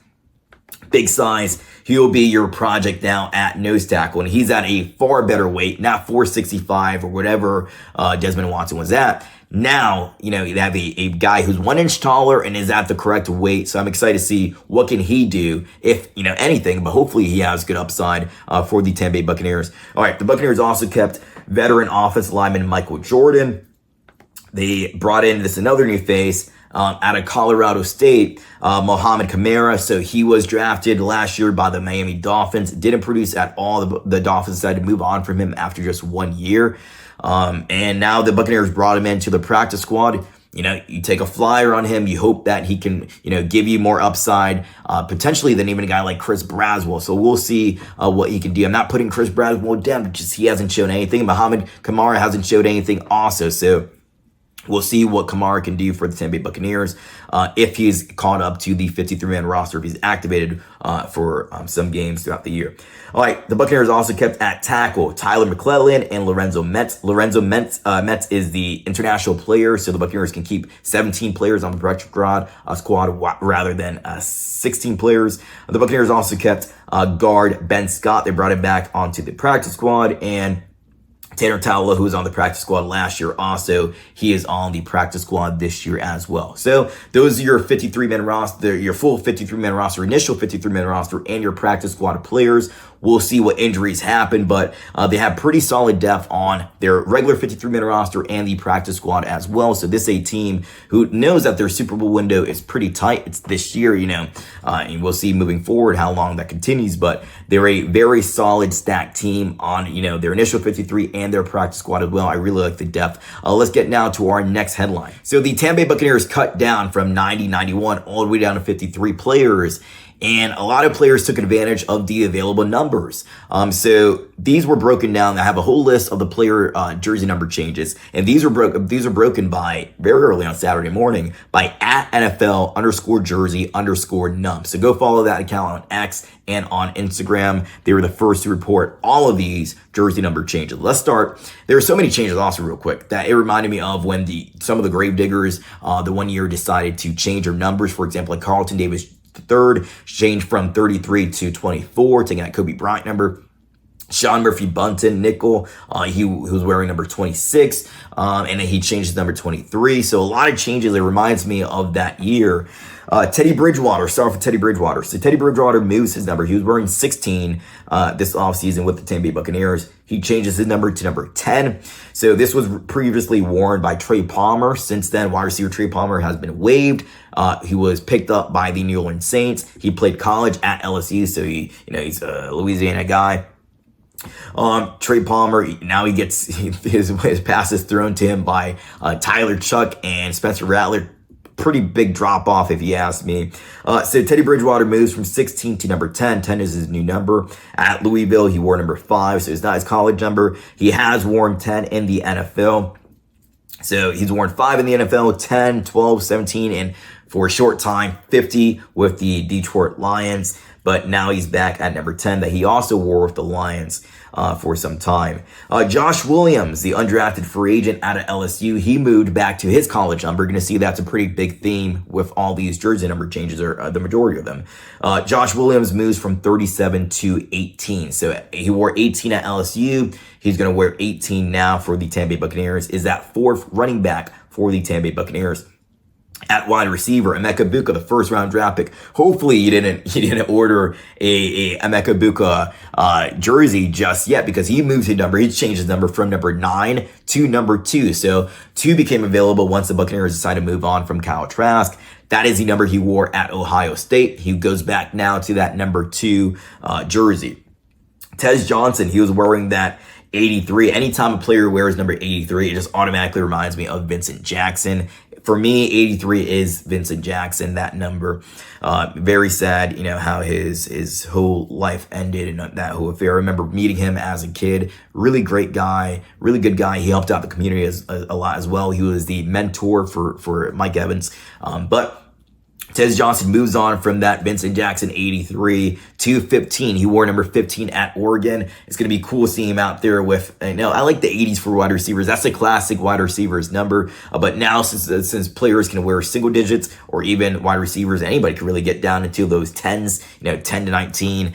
Big size. He'll be your project now at nose tackle, and he's at a far better weight, not 465 or whatever Desmond Watson was at. Now, you have a guy who's 1 inch taller and is at the correct weight. So I'm excited to see what can he do, if, anything, but hopefully he has good upside for the Tampa Bay Buccaneers. All right, the Buccaneers also kept veteran offensive lineman Michael Jordan. They brought in another new face, out of Colorado State, Mohamed Kamara. So he was drafted last year by the Miami Dolphins. Didn't produce at all. The Dolphins decided to move on from him after just 1 year. And now the Buccaneers brought him into the practice squad. You take a flyer on him. You hope that he can, give you more upside, potentially than even a guy like Chris Braswell. So we'll see what he can do. I'm not putting Chris Braswell down, because he hasn't shown anything. Mohamed Kamara hasn't showed anything also. So we'll see what Kamara can do for the Tampa Bay Buccaneers if he's caught up to the 53-man roster, if he's activated for some games throughout the year. All right, the Buccaneers also kept at tackle Tyler McClellan and Lorenzo Metz. Lorenzo Metz is the international player, so the Buccaneers can keep 17 players on the practice squad rather than 16 players. The Buccaneers also kept guard Ben Scott. They brought him back onto the practice squad, and Tanner Towler, who was on the practice squad last year, also, he is on the practice squad this year as well. So those are your 53-man roster, your full 53-man roster, initial 53-man roster, and your practice squad players. We'll see what injuries happen, but they have pretty solid depth on their regular 53-man roster and the practice squad as well. So this is a team who knows that their Super Bowl window is pretty tight. It's this year, and we'll see moving forward how long that continues, but they're a very solid stacked team on, their initial 53 and their practice squad as well. I really like the depth. Let's get now to our next headline. So the Tampa Bay Buccaneers cut down from 90, 91 all the way down to 53 players. And a lot of players took advantage of the available numbers. So these were broken down. I have a whole list of the player jersey number changes. And these are broken by very early on Saturday morning by @NFL_jersey_num. So go follow that account on X and on Instagram. They were the first to report all of these jersey number changes. Let's start. There are so many changes also real quick that it reminded me of when some of the Gravediggers the 1 year decided to change their numbers. For example, like Carlton Davis III changed from 33 to 24, taking that Kobe Bryant number. Sean Murphy Bunton, nickel, he was wearing number 26, and then he changed his number 23. So a lot of changes. It reminds me of that year. Teddy Bridgewater, start for Teddy Bridgewater. So Teddy Bridgewater moves his number. He was wearing 16 this offseason with the Tampa Bay Buccaneers. He changes his number to number 10. So this was previously worn by Trey Palmer. Since then, wide receiver Trey Palmer has been waived. He was picked up by the New Orleans Saints. He played college at LSU, so he's a Louisiana guy. Trey Palmer, now he gets his passes thrown to him by Tyler Chuck and Spencer Rattler. Pretty big drop off if you ask me. So Teddy Bridgewater moves from 16 to number 10. 10 is his new number. At Louisville, he wore number 5, so it's not his college number. He has worn 10 in the NFL. So he's worn 5 in the NFL, 10, 12, 17, and for a short time, 50 with the Detroit Lions. But now he's back at number 10 that he also wore with the Lions. for some time. Josh Williams, the undrafted free agent out of LSU, he moved back to his college number. You're going to see that's a pretty big theme with all these jersey number changes, or the majority of them. Josh Williams moves from 37 to 18. So he wore 18 at LSU. He's going to wear 18 now for the Tampa Bay Buccaneers. Is that fourth running back for the Tampa Bay Buccaneers. At wide receiver, Emeka Egbuka, the first round draft pick. Hopefully you didn't order a Emeka Egbuka jersey just yet, because he moved his number. He changed his number from number 9 to number 2. So 2 became available once the Buccaneers decided to move on from Kyle Trask. That is the number he wore at Ohio State. He goes back now to that number 2 jersey. Tez Johnson, he was wearing that 83. Anytime a player wears number 83, it just automatically reminds me of Vincent Jackson. For me, 83 is Vincent Jackson, that number. Very sad, how his whole life ended and that whole affair. I remember meeting him as a kid. Really great guy, really good guy. He helped out the community a lot as well. He was the mentor for Mike Evans. But Tez Johnson moves on from that Vincent Jackson 83 to 15. He wore number 15 at Oregon. It's going to be cool seeing him out there with, I like the 80s for wide receivers. That's a classic wide receivers number. But now since players can wear single digits, or even wide receivers, anybody can really get down into those 10s, 10 to 19.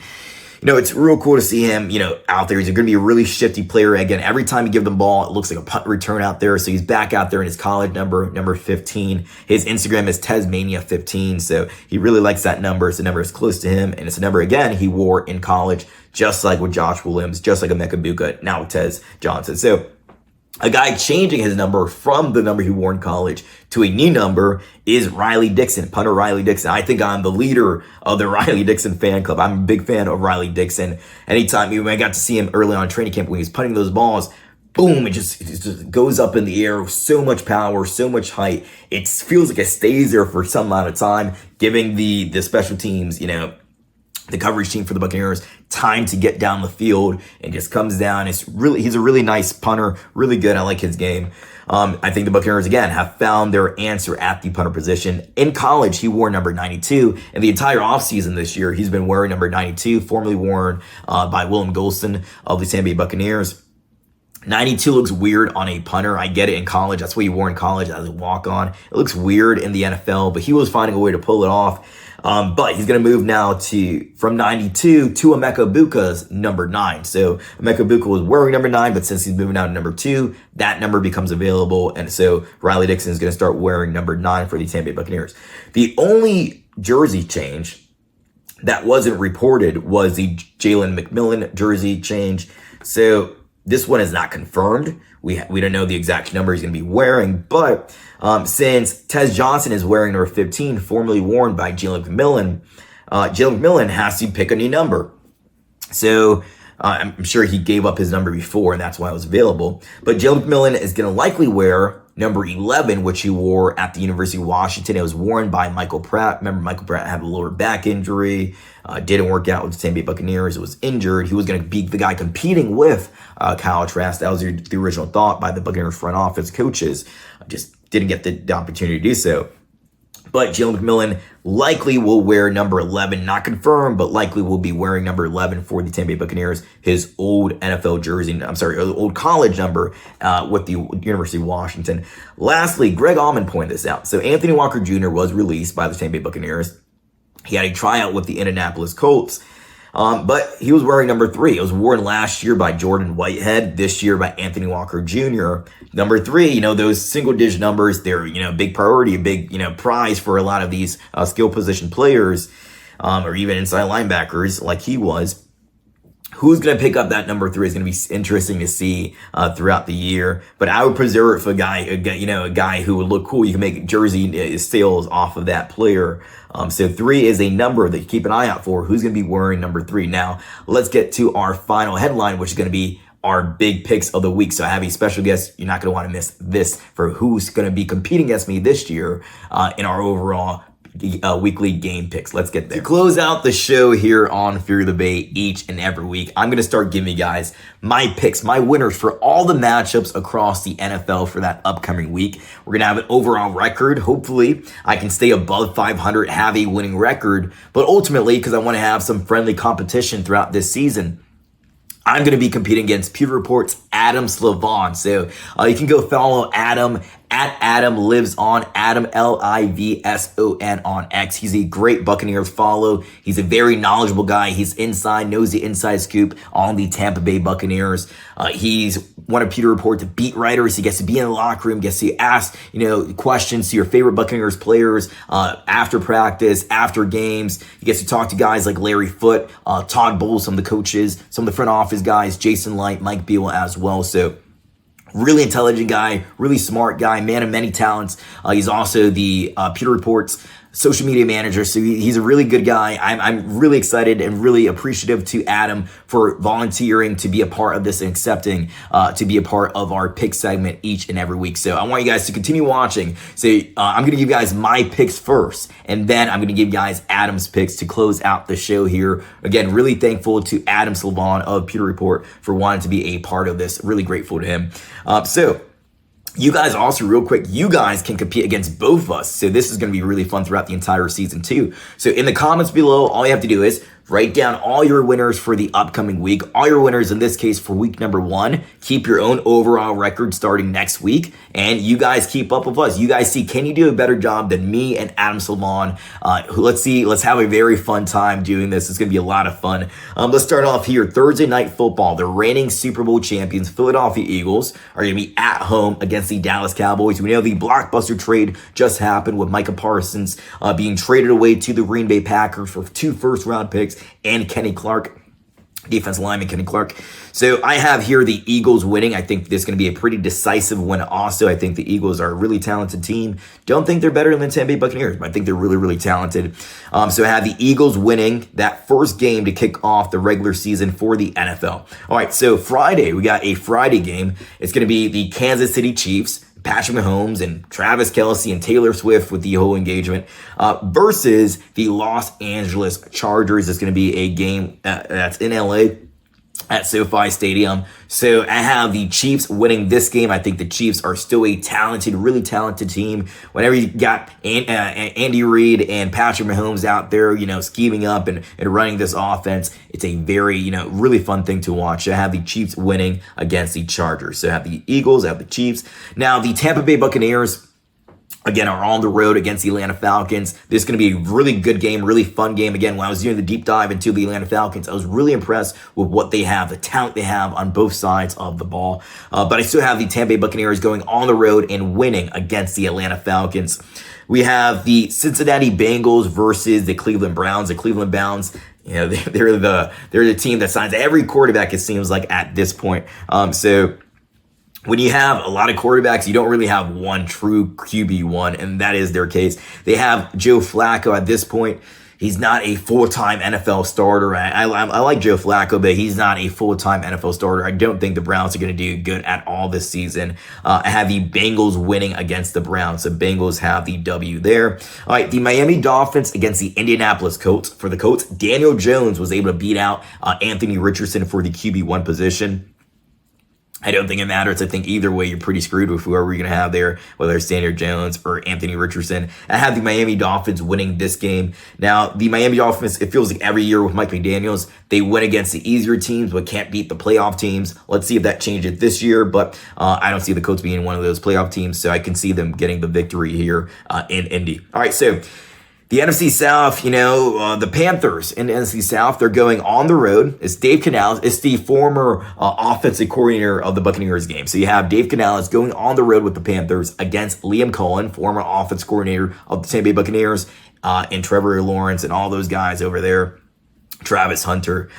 It's real cool to see him, out there. He's going to be a really shifty player. Again, every time you give the ball, it looks like a punt return out there. So he's back out there in his college number 15. His Instagram is Tasmania15. So he really likes that number. It's a number that's close to him. And it's a number, again, he wore in college, just like with Josh Williams, just like Emeka Egbuka, now with Tez Johnson. So a guy changing his number from the number he wore in college to a new number is Riley Dixon, punter Riley Dixon. I think I'm the leader of the Riley Dixon fan club. I'm a big fan of Riley Dixon. Anytime I got to see him early on training camp when he was punting those balls, boom, it just goes up in the air. So much power, so much height. It feels like it stays there for some amount of time, giving the special teams, the coverage team for the Buccaneers time to get down the field, and just comes down. He's a really nice punter, really good. I like his game. I think the Buccaneers, again, have found their answer at the punter position. In college, he wore number 92, and the entire offseason this year, he's been wearing number 92, formerly worn by William Golston of the Tampa Bay Buccaneers. 92 looks weird on a punter. I get it in college. That's what he wore in college as a walk-on. It looks weird in the NFL, but he was finding a way to pull it off. But he's going to move now from 92 to Emeka Egbuka's number 9. So Emeka Egbuka was wearing number 9, but since he's moving out to number 2, that number becomes available. And so Riley Dixon is going to start wearing number 9 for the Tampa Bay Buccaneers. The only jersey change that wasn't reported was the Jalen McMillan jersey change. So this one is not confirmed. We don't know the exact number he's going to be wearing, but since Tez Johnson is wearing number 15, formerly worn by Jalen McMillan has to pick a new number. So I'm sure he gave up his number before, and that's why it was available. But Jalen McMillan is going to likely wear number 11, which he wore at the University of Washington. It was worn by Michael Pratt. Remember, Michael Pratt had a lower back injury, didn't work out with the Tampa Bay Buccaneers, was injured. He was going to be the guy competing with Kyle Trask. That was the original thought by the Buccaneers front office coaches. Just didn't get the opportunity to do so. But Jalen McMillan likely will wear number 11, not confirmed, but likely will be wearing number 11 for the Tampa Bay Buccaneers, his old NFL jersey, old college number with the University of Washington. Lastly, Greg Allman pointed this out. So Anthony Walker Jr. was released by the Tampa Bay Buccaneers. He had a tryout with the Indianapolis Colts. But he was wearing number 3. It was worn last year by Jordan Whitehead, this year by Anthony Walker Jr. Number 3, those single-digit numbers, they're, big priority, a big, prize for a lot of these skill position players, or even inside linebackers like he was. Who's going to pick up that number 3 is going to be interesting to see throughout the year. But I would preserve it for a guy who would look cool. You can make jersey sales off of that player. So 3 is a number that you keep an eye out for. Who's going to be wearing number 3? Now, let's get to our final headline, which is going to be our big picks of the week. So I have a special guest. You're not going to want to miss this for who's going to be competing against me this year in our overall weekly game picks. Let's get there. To close out the show here on Fury of the Bay each and every week, I'm going to start giving you guys my picks, my winners for all the matchups across the NFL for that upcoming week. We're going to have an overall record. Hopefully, I can stay above 500, have a winning record, but ultimately, because I want to have some friendly competition throughout this season, I'm going to be competing against Pewter Report's Adam Slivon. So you can go follow Adam at Adam Lives On, Adam Livson on X. He's a great Buccaneers follow. He's a very knowledgeable guy. He's inside, knows the inside scoop on the Tampa Bay Buccaneers. He's one of Pewter Report's beat writers. He gets to be in the locker room, gets to ask, questions to your favorite Buccaneers players after practice, after games. He gets to talk to guys like Larry Foote, Todd Bowles, some of the coaches, some of the front office guys, Jason Light, Mike Beal as well. So really intelligent guy, really smart guy, man of many talents. He's also the Pewter Report's social media manager, so he's a really good guy. I'm really excited and really appreciative to Adam for volunteering to be a part of this and accepting to be a part of our pick segment each and every week. So I want you guys to continue watching. So I'm going to give you guys my picks first, and then I'm going to give you guys Adam's picks to close out the show here. Again, really thankful to Adam Slivon of Pewter Report for wanting to be a part of this. Really grateful to him. So you guys also, real quick, you guys can compete against both of us. So this is going to be really fun throughout the entire season too. So in the comments below, all you have to do is write down all your winners for the upcoming week. All your winners in this case for week number 1. Keep your own overall record starting next week. And you guys keep up with us. You guys see, can you do a better job than me and Adam Slivon? Let's see. Let's have a very fun time doing this. It's going to be a lot of fun. Let's start off here. Thursday Night Football. The reigning Super Bowl champions, Philadelphia Eagles, are going to be at home against the Dallas Cowboys. We know the blockbuster trade just happened with Micah Parsons being traded away to the Green Bay Packers for 2 first-round picks and Kenny Clark, defensive lineman Kenny Clark. So I have here the Eagles winning. I think this is going to be a pretty decisive win also. I think the Eagles are a really talented team. Don't think they're better than the Tampa Bay Buccaneers, but I think they're really, really talented. So I have the Eagles winning that first game to kick off the regular season for the NFL. All right, so Friday, we got a Friday game. It's going to be the Kansas City Chiefs, Patrick Mahomes and Travis Kelce and Taylor Swift with the whole engagement versus the Los Angeles Chargers. It's going to be a game that's in LA at SoFi Stadium. So I have the Chiefs winning this game. I think the Chiefs are still a talented, really talented team. Whenever you got Andy Reid and Patrick Mahomes out there, scheming up and running this offense, it's a very, really fun thing to watch. So I have the Chiefs winning against the Chargers. So I have the Eagles, I have the Chiefs. Now the Tampa Bay Buccaneers, again, are on the road against the Atlanta Falcons. This is going to be a really good game, really fun game. Again, when I was doing the deep dive into the Atlanta Falcons, I was really impressed with what they have, the talent they have on both sides of the ball. But I still have the Tampa Bay Buccaneers going on the road and winning against the Atlanta Falcons. We have the Cincinnati Bengals versus the Cleveland Browns. The Cleveland Browns, they're the team that signs every quarterback, it seems like, at this point. So when you have a lot of quarterbacks, you don't really have one true QB1, and that is their case. They have Joe Flacco at this point. He's not a full-time NFL starter. I like Joe Flacco, but he's not a full-time NFL starter. I don't think the Browns are going to do good at all this season. I have the Bengals winning against the Browns. So Bengals have the W there. All right, the Miami Dolphins against the Indianapolis Colts. For the Colts, Daniel Jones was able to beat out Anthony Richardson for the QB1 position. I don't think it matters. I think either way, you're pretty screwed with whoever you're going to have there, whether it's Daniel Jones or Anthony Richardson. I have the Miami Dolphins winning this game. Now, the Miami Dolphins, it feels like every year with Mike McDaniels, they win against the easier teams but can't beat the playoff teams. Let's see if that changes this year, but I don't see the Colts being one of those playoff teams, so I can see them getting the victory here in Indy. All right, so the NFC South, the Panthers in the NFC South, they're going on the road. It's Dave Canales. It's the former offensive coordinator of the Buccaneers game. So you have Dave Canales going on the road with the Panthers against Liam Cohen, former offensive coordinator of the Tampa Bay Buccaneers, and Trevor Lawrence and all those guys over there, Travis Hunter.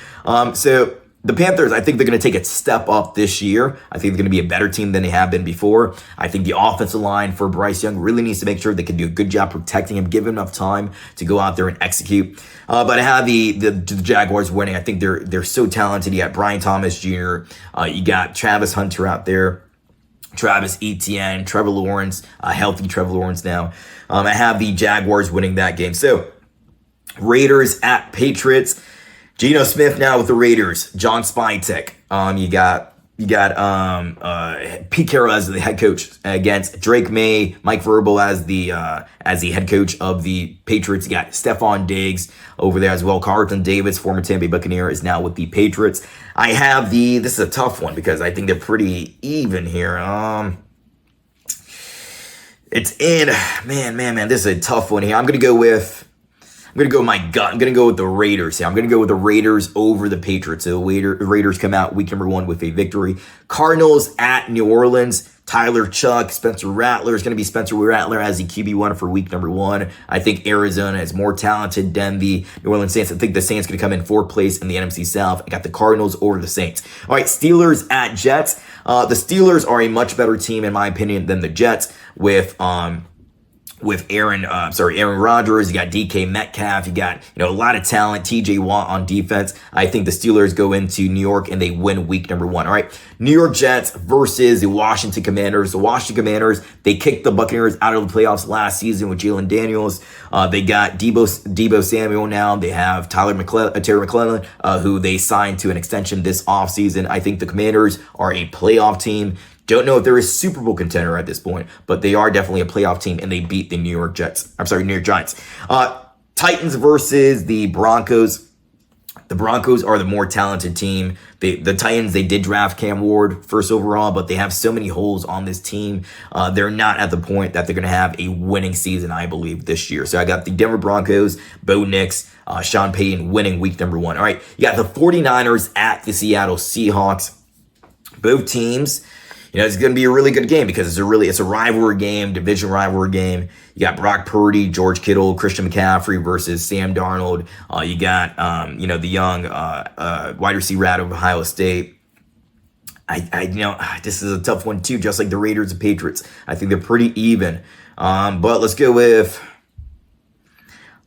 So the Panthers, I think they're going to take a step up this year. I think they're going to be a better team than they have been before. I think the offensive line for Bryce Young really needs to make sure they can do a good job protecting him, give him enough time to go out there and execute. But I have the Jaguars winning. I think they're so talented. You got Brian Thomas Jr., you got Travis Hunter out there, Travis Etienne, Trevor Lawrence, healthy Trevor Lawrence now. I have the Jaguars winning that game. So Raiders at Patriots. Geno Smith now with the Raiders. John Spytek. You got You got Pete Carroll as the head coach against Drake May, Mike Vrabel as the head coach of the Patriots. You got Stephon Diggs over there as well. Carlton Davis, former Tampa Bay Buccaneer, is now with the Patriots. I have this is a tough one because I think they're pretty even here. It's in, man, this is a tough one here. I'm going to go with my gut. I'm going to go with the Raiders here. I'm going to go with the Raiders over the Patriots. So the Raiders come out week number 1 with a victory. Cardinals at New Orleans. Tyler Chuck, Spencer Rattler is going to be Spencer Rattler as the QB1 for week number 1. I think Arizona is more talented than the New Orleans Saints. I think the Saints going to come in 4th place in the NFC South. I got the Cardinals over the Saints. All right, Steelers at Jets. The Steelers are a much better team, in my opinion, than the Jets with Aaron Rodgers. You got DK Metcalf. You got, a lot of talent. TJ Watt on defense. I think the Steelers go into New York and they win week number 1. All right. New York Jets versus the Washington Commanders. The Washington Commanders, they kicked the Buccaneers out of the playoffs last season with Jalen Daniels. They got Deebo Samuel now. They have Terry McClellan, who they signed to an extension this offseason. I think the Commanders are a playoff team. Don't know if they're a Super Bowl contender at this point, but they are definitely a playoff team, and they beat the New York Giants. Titans versus the Broncos. The Broncos are the more talented team. The Titans, they did draft Cam Ward first overall, but they have so many holes on this team. They're not at the point that they're going to have a winning season, I believe, this year. So I got the Denver Broncos, Bo Nix, Sean Payton winning week number 1. All right, you got the 49ers at the Seattle Seahawks. Both teams, it's going to be a really good game because it's a rivalry game, division rivalry game. You got Brock Purdy, George Kittle, Christian McCaffrey versus Sam Darnold. You got, the young wide receiver out of Ohio State. This is a tough one too, just like the Raiders and Patriots. I think they're pretty even. But let's go with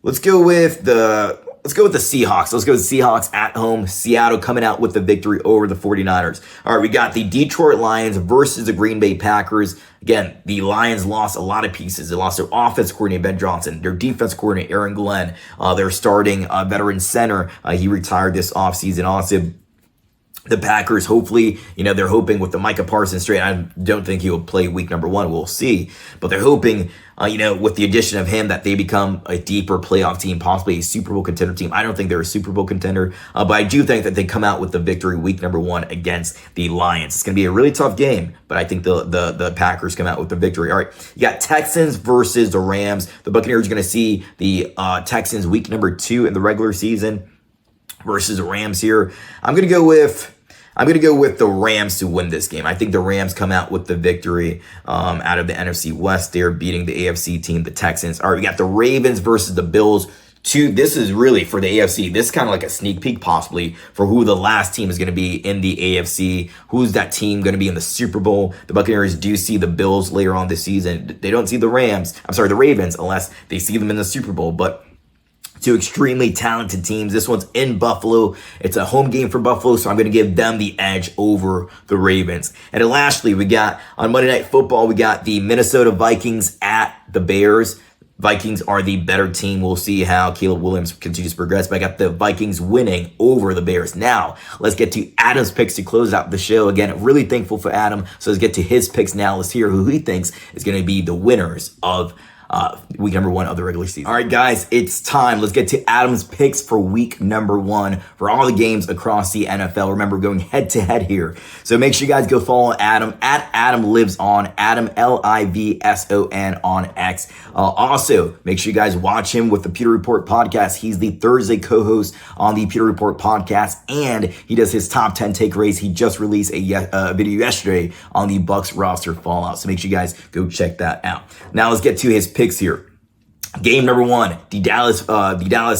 the Seahawks. Let's go with the Seahawks at home. Seattle coming out with the victory over the 49ers. All right, we got the Detroit Lions versus the Green Bay Packers. Again, the Lions lost a lot of pieces. They lost their offense coordinator, Ben Johnson, their defense coordinator, Aaron Glenn, their starting veteran center. He retired this offseason. Also, the Packers, hopefully, they're hoping with the Micah Parsons trade. I don't think he will play week number 1. We'll see. But they're hoping, with the addition of him, that they become a deeper playoff team, possibly a Super Bowl contender team. I don't think they're a Super Bowl contender, but I do think that they come out with the victory week number 1 against the Lions. It's going to be a really tough game, but I think the Packers come out with the victory. All right, you got Texans versus the Rams. The Buccaneers are going to see the Texans week number 2 in the regular season versus the Rams here. I'm going to go with the Rams to win this game. I think the Rams come out with the victory out of the NFC West. They're beating the AFC team, the Texans. All right, we got the Ravens versus the Bills. This is really for the AFC. This is kind of like a sneak peek possibly for who the last team is going to be in the AFC. Who's that team going to be in the Super Bowl? The Buccaneers do see the Bills later on this season. They don't see the Ravens, unless they see them in the Super Bowl. But two extremely talented teams. This one's in Buffalo. It's a home game for Buffalo, so I'm going to give them the edge over the Ravens. And then lastly, we got on Monday Night Football, we got the Minnesota Vikings at the Bears. Vikings are the better team. We'll see how Caleb Williams continues to progress, but I got the Vikings winning over the Bears. Now, let's get to Adam's picks to close out the show. Again, really thankful for Adam. So let's get to his picks now. Let's hear who he thinks is going to be the winners of week number 1 of the regular season. All right, guys, it's time. Let's get to Adam's picks for week number 1 for all the games across the NFL. Remember, going head to head here. So make sure you guys go follow Adam at Adam Lives On, Adam LIVSON on X. Also, make sure you guys watch him with the Pewter Report podcast. He's the Thursday co-host on the Pewter Report podcast, and he does his top 10 takeaways. He just released a video yesterday on the Bucs roster fallout. So make sure you guys go check that out. Now let's get to his picks here. Game number 1, the Dallas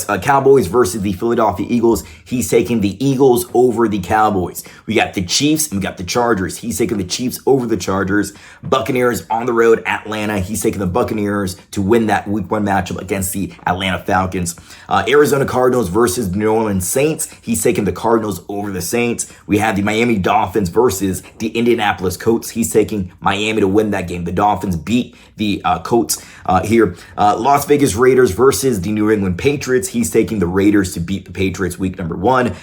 Cowboys versus the Philadelphia Eagles. He's taking the Eagles over the Cowboys. We got the Chiefs and we got the Chargers. He's taking the Chiefs over the Chargers. Buccaneers on the road, Atlanta. He's taking the Buccaneers to win that week 1 matchup against the Atlanta Falcons. Arizona Cardinals versus the New Orleans Saints. He's taking the Cardinals over the Saints. We have the Miami Dolphins versus the Indianapolis Colts. He's taking Miami to win that game. The Dolphins beat the Colts here. Las Las Vegas Raiders versus the New England Patriots. He's taking the Raiders to beat the Patriots week number 1.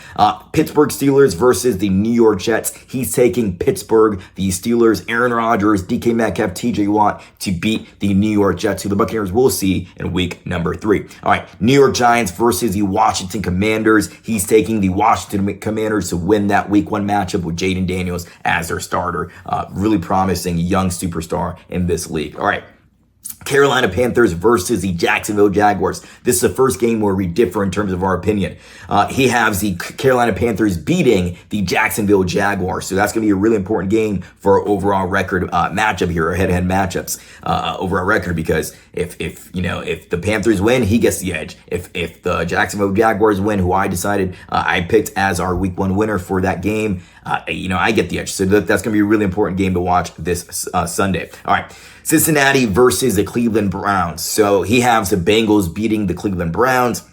Pittsburgh Steelers versus the New York Jets. He's taking Pittsburgh, the Steelers, Aaron Rodgers, DK Metcalf, TJ Watt to beat the New York Jets, who the Buccaneers will see in week number 3. All right, New York Giants versus the Washington Commanders. He's taking the Washington Commanders to win that week 1 matchup with Jaden Daniels as their starter. Really promising young superstar in this league. All right. Carolina Panthers versus the Jacksonville Jaguars. This is the first game where we differ in terms of our opinion. He has the Carolina Panthers beating the Jacksonville Jaguars. So that's going to be a really important game for our overall record matchup here, our head-to-head matchups over our record, because if the Panthers win, he gets the edge. If the Jacksonville Jaguars win, who I decided I picked as our week 1 winner for that game, I get the edge. So that's going to be a really important game to watch this Sunday. All right. Cincinnati versus the Cleveland Browns. So he has the Bengals beating the Cleveland Browns.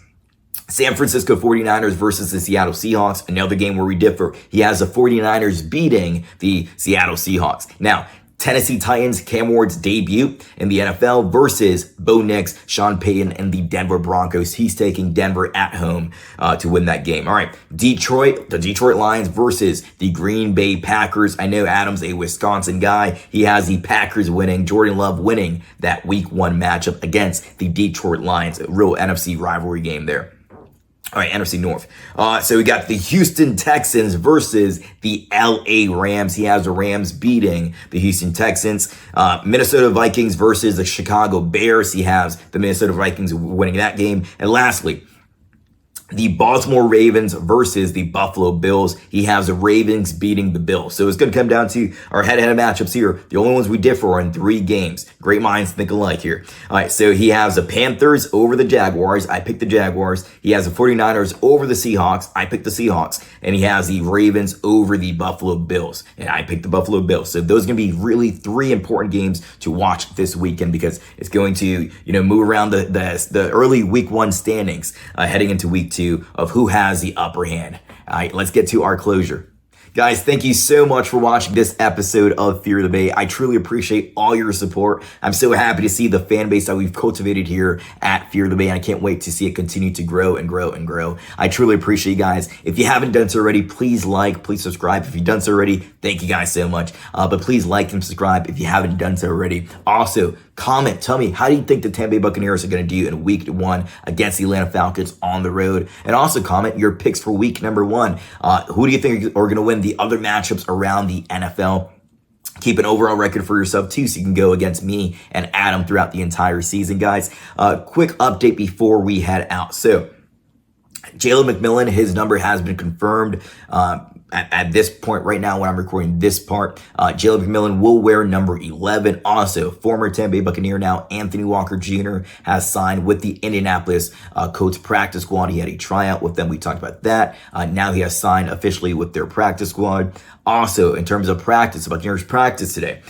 San Francisco 49ers versus the Seattle Seahawks. Another game where we differ. He has the 49ers beating the Seattle Seahawks. Now, Tennessee Titans, Cam Ward's debut in the NFL versus Bo Nix, Sean Payton, and the Denver Broncos. He's taking Denver at home to win that game. All right, the Detroit Lions versus the Green Bay Packers. I know Adam's a Wisconsin guy. He has the Packers winning, Jordan Love winning that week 1 matchup against the Detroit Lions. A real NFC rivalry game there. All right, NFC North. So we got the Houston Texans versus the LA Rams. He has the Rams beating the Houston Texans. Minnesota Vikings versus the Chicago Bears. He has the Minnesota Vikings winning that game. And lastly, the Baltimore Ravens versus the Buffalo Bills. He has the Ravens beating the Bills. So it's going to come down to our head-to-head matchups here. The only ones we differ are in 3 games. Great minds think alike here. All right, so he has the Panthers over the Jaguars. I picked the Jaguars. He has the 49ers over the Seahawks. I picked the Seahawks. And he has the Ravens over the Buffalo Bills. And I picked the Buffalo Bills. So those are going to be really 3 important games to watch this weekend, because it's going to, move around the early week 1 standings heading into week 2 of who has the upper hand. All right, let's get to our closure. Guys, thank you so much for watching this episode of Fear the Bay. I truly appreciate all your support. I'm so happy to see the fan base that we've cultivated here at Fear the Bay, and I can't wait to see it continue to grow and grow and grow. I truly appreciate you guys. If you haven't done so already, please like, please subscribe. If you've done so already, thank you guys so much. But please like and subscribe if you haven't done so already. Also, comment, tell me, how do you think the Tampa Bay Buccaneers are going to do in week 1 against the Atlanta Falcons on the road? And also comment your picks for week number 1. Who do you think are going to win the other matchups around the NFL? Keep an overall record for yourself too, so you can go against me and Adam throughout the entire season, guys. Quick update before we head out. So, Jalen McMillan, his number has been confirmed. At this point right now, when I'm recording this part, Jalen McMillan will wear number 11. Also, former Tampa Bay Buccaneer now, Anthony Walker Jr. has signed with the Indianapolis Colts practice squad. He had a tryout with them. We talked about that. Now he has signed officially with their practice squad. Also, in terms of practice, the Buccaneers practice today.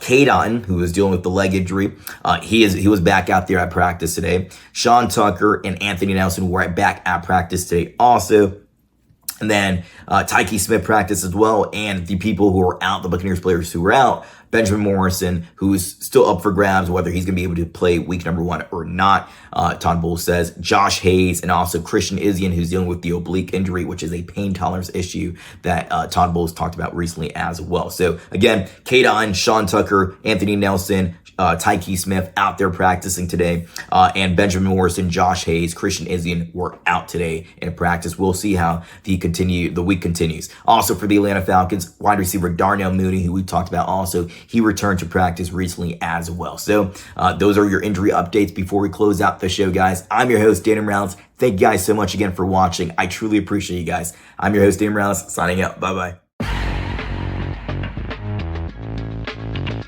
K-Dotton, who was dealing with the leg injury, he was back out there at practice today. Sean Tucker and Anthony Nelson were back at practice today also. And then Tyke Smith practiced as well, and the people who are out, the Buccaneers players who were out, Benjamin Morrison, who's still up for grabs, whether he's going to be able to play week number 1 or not. Todd Bowles says Josh Hayes, and also Christian Izien, who's dealing with the oblique injury, which is a pain tolerance issue that Todd Bowles talked about recently as well. So again, K-Don, Sean Tucker, Anthony Nelson, Tyke Smith out there practicing today, and Benjamin Morrison, Josh Hayes, Christian Izien were out today in practice. We'll see how the week continues. Also for the Atlanta Falcons, wide receiver Darnell Mooney, who we talked about also, he returned to practice recently as well. So those are your injury updates before we close out the show, guys. I'm your host, Daniel Morales. Thank you guys so much again for watching. I truly appreciate you guys. I'm your host, Daniel Morales, signing out. Bye-bye.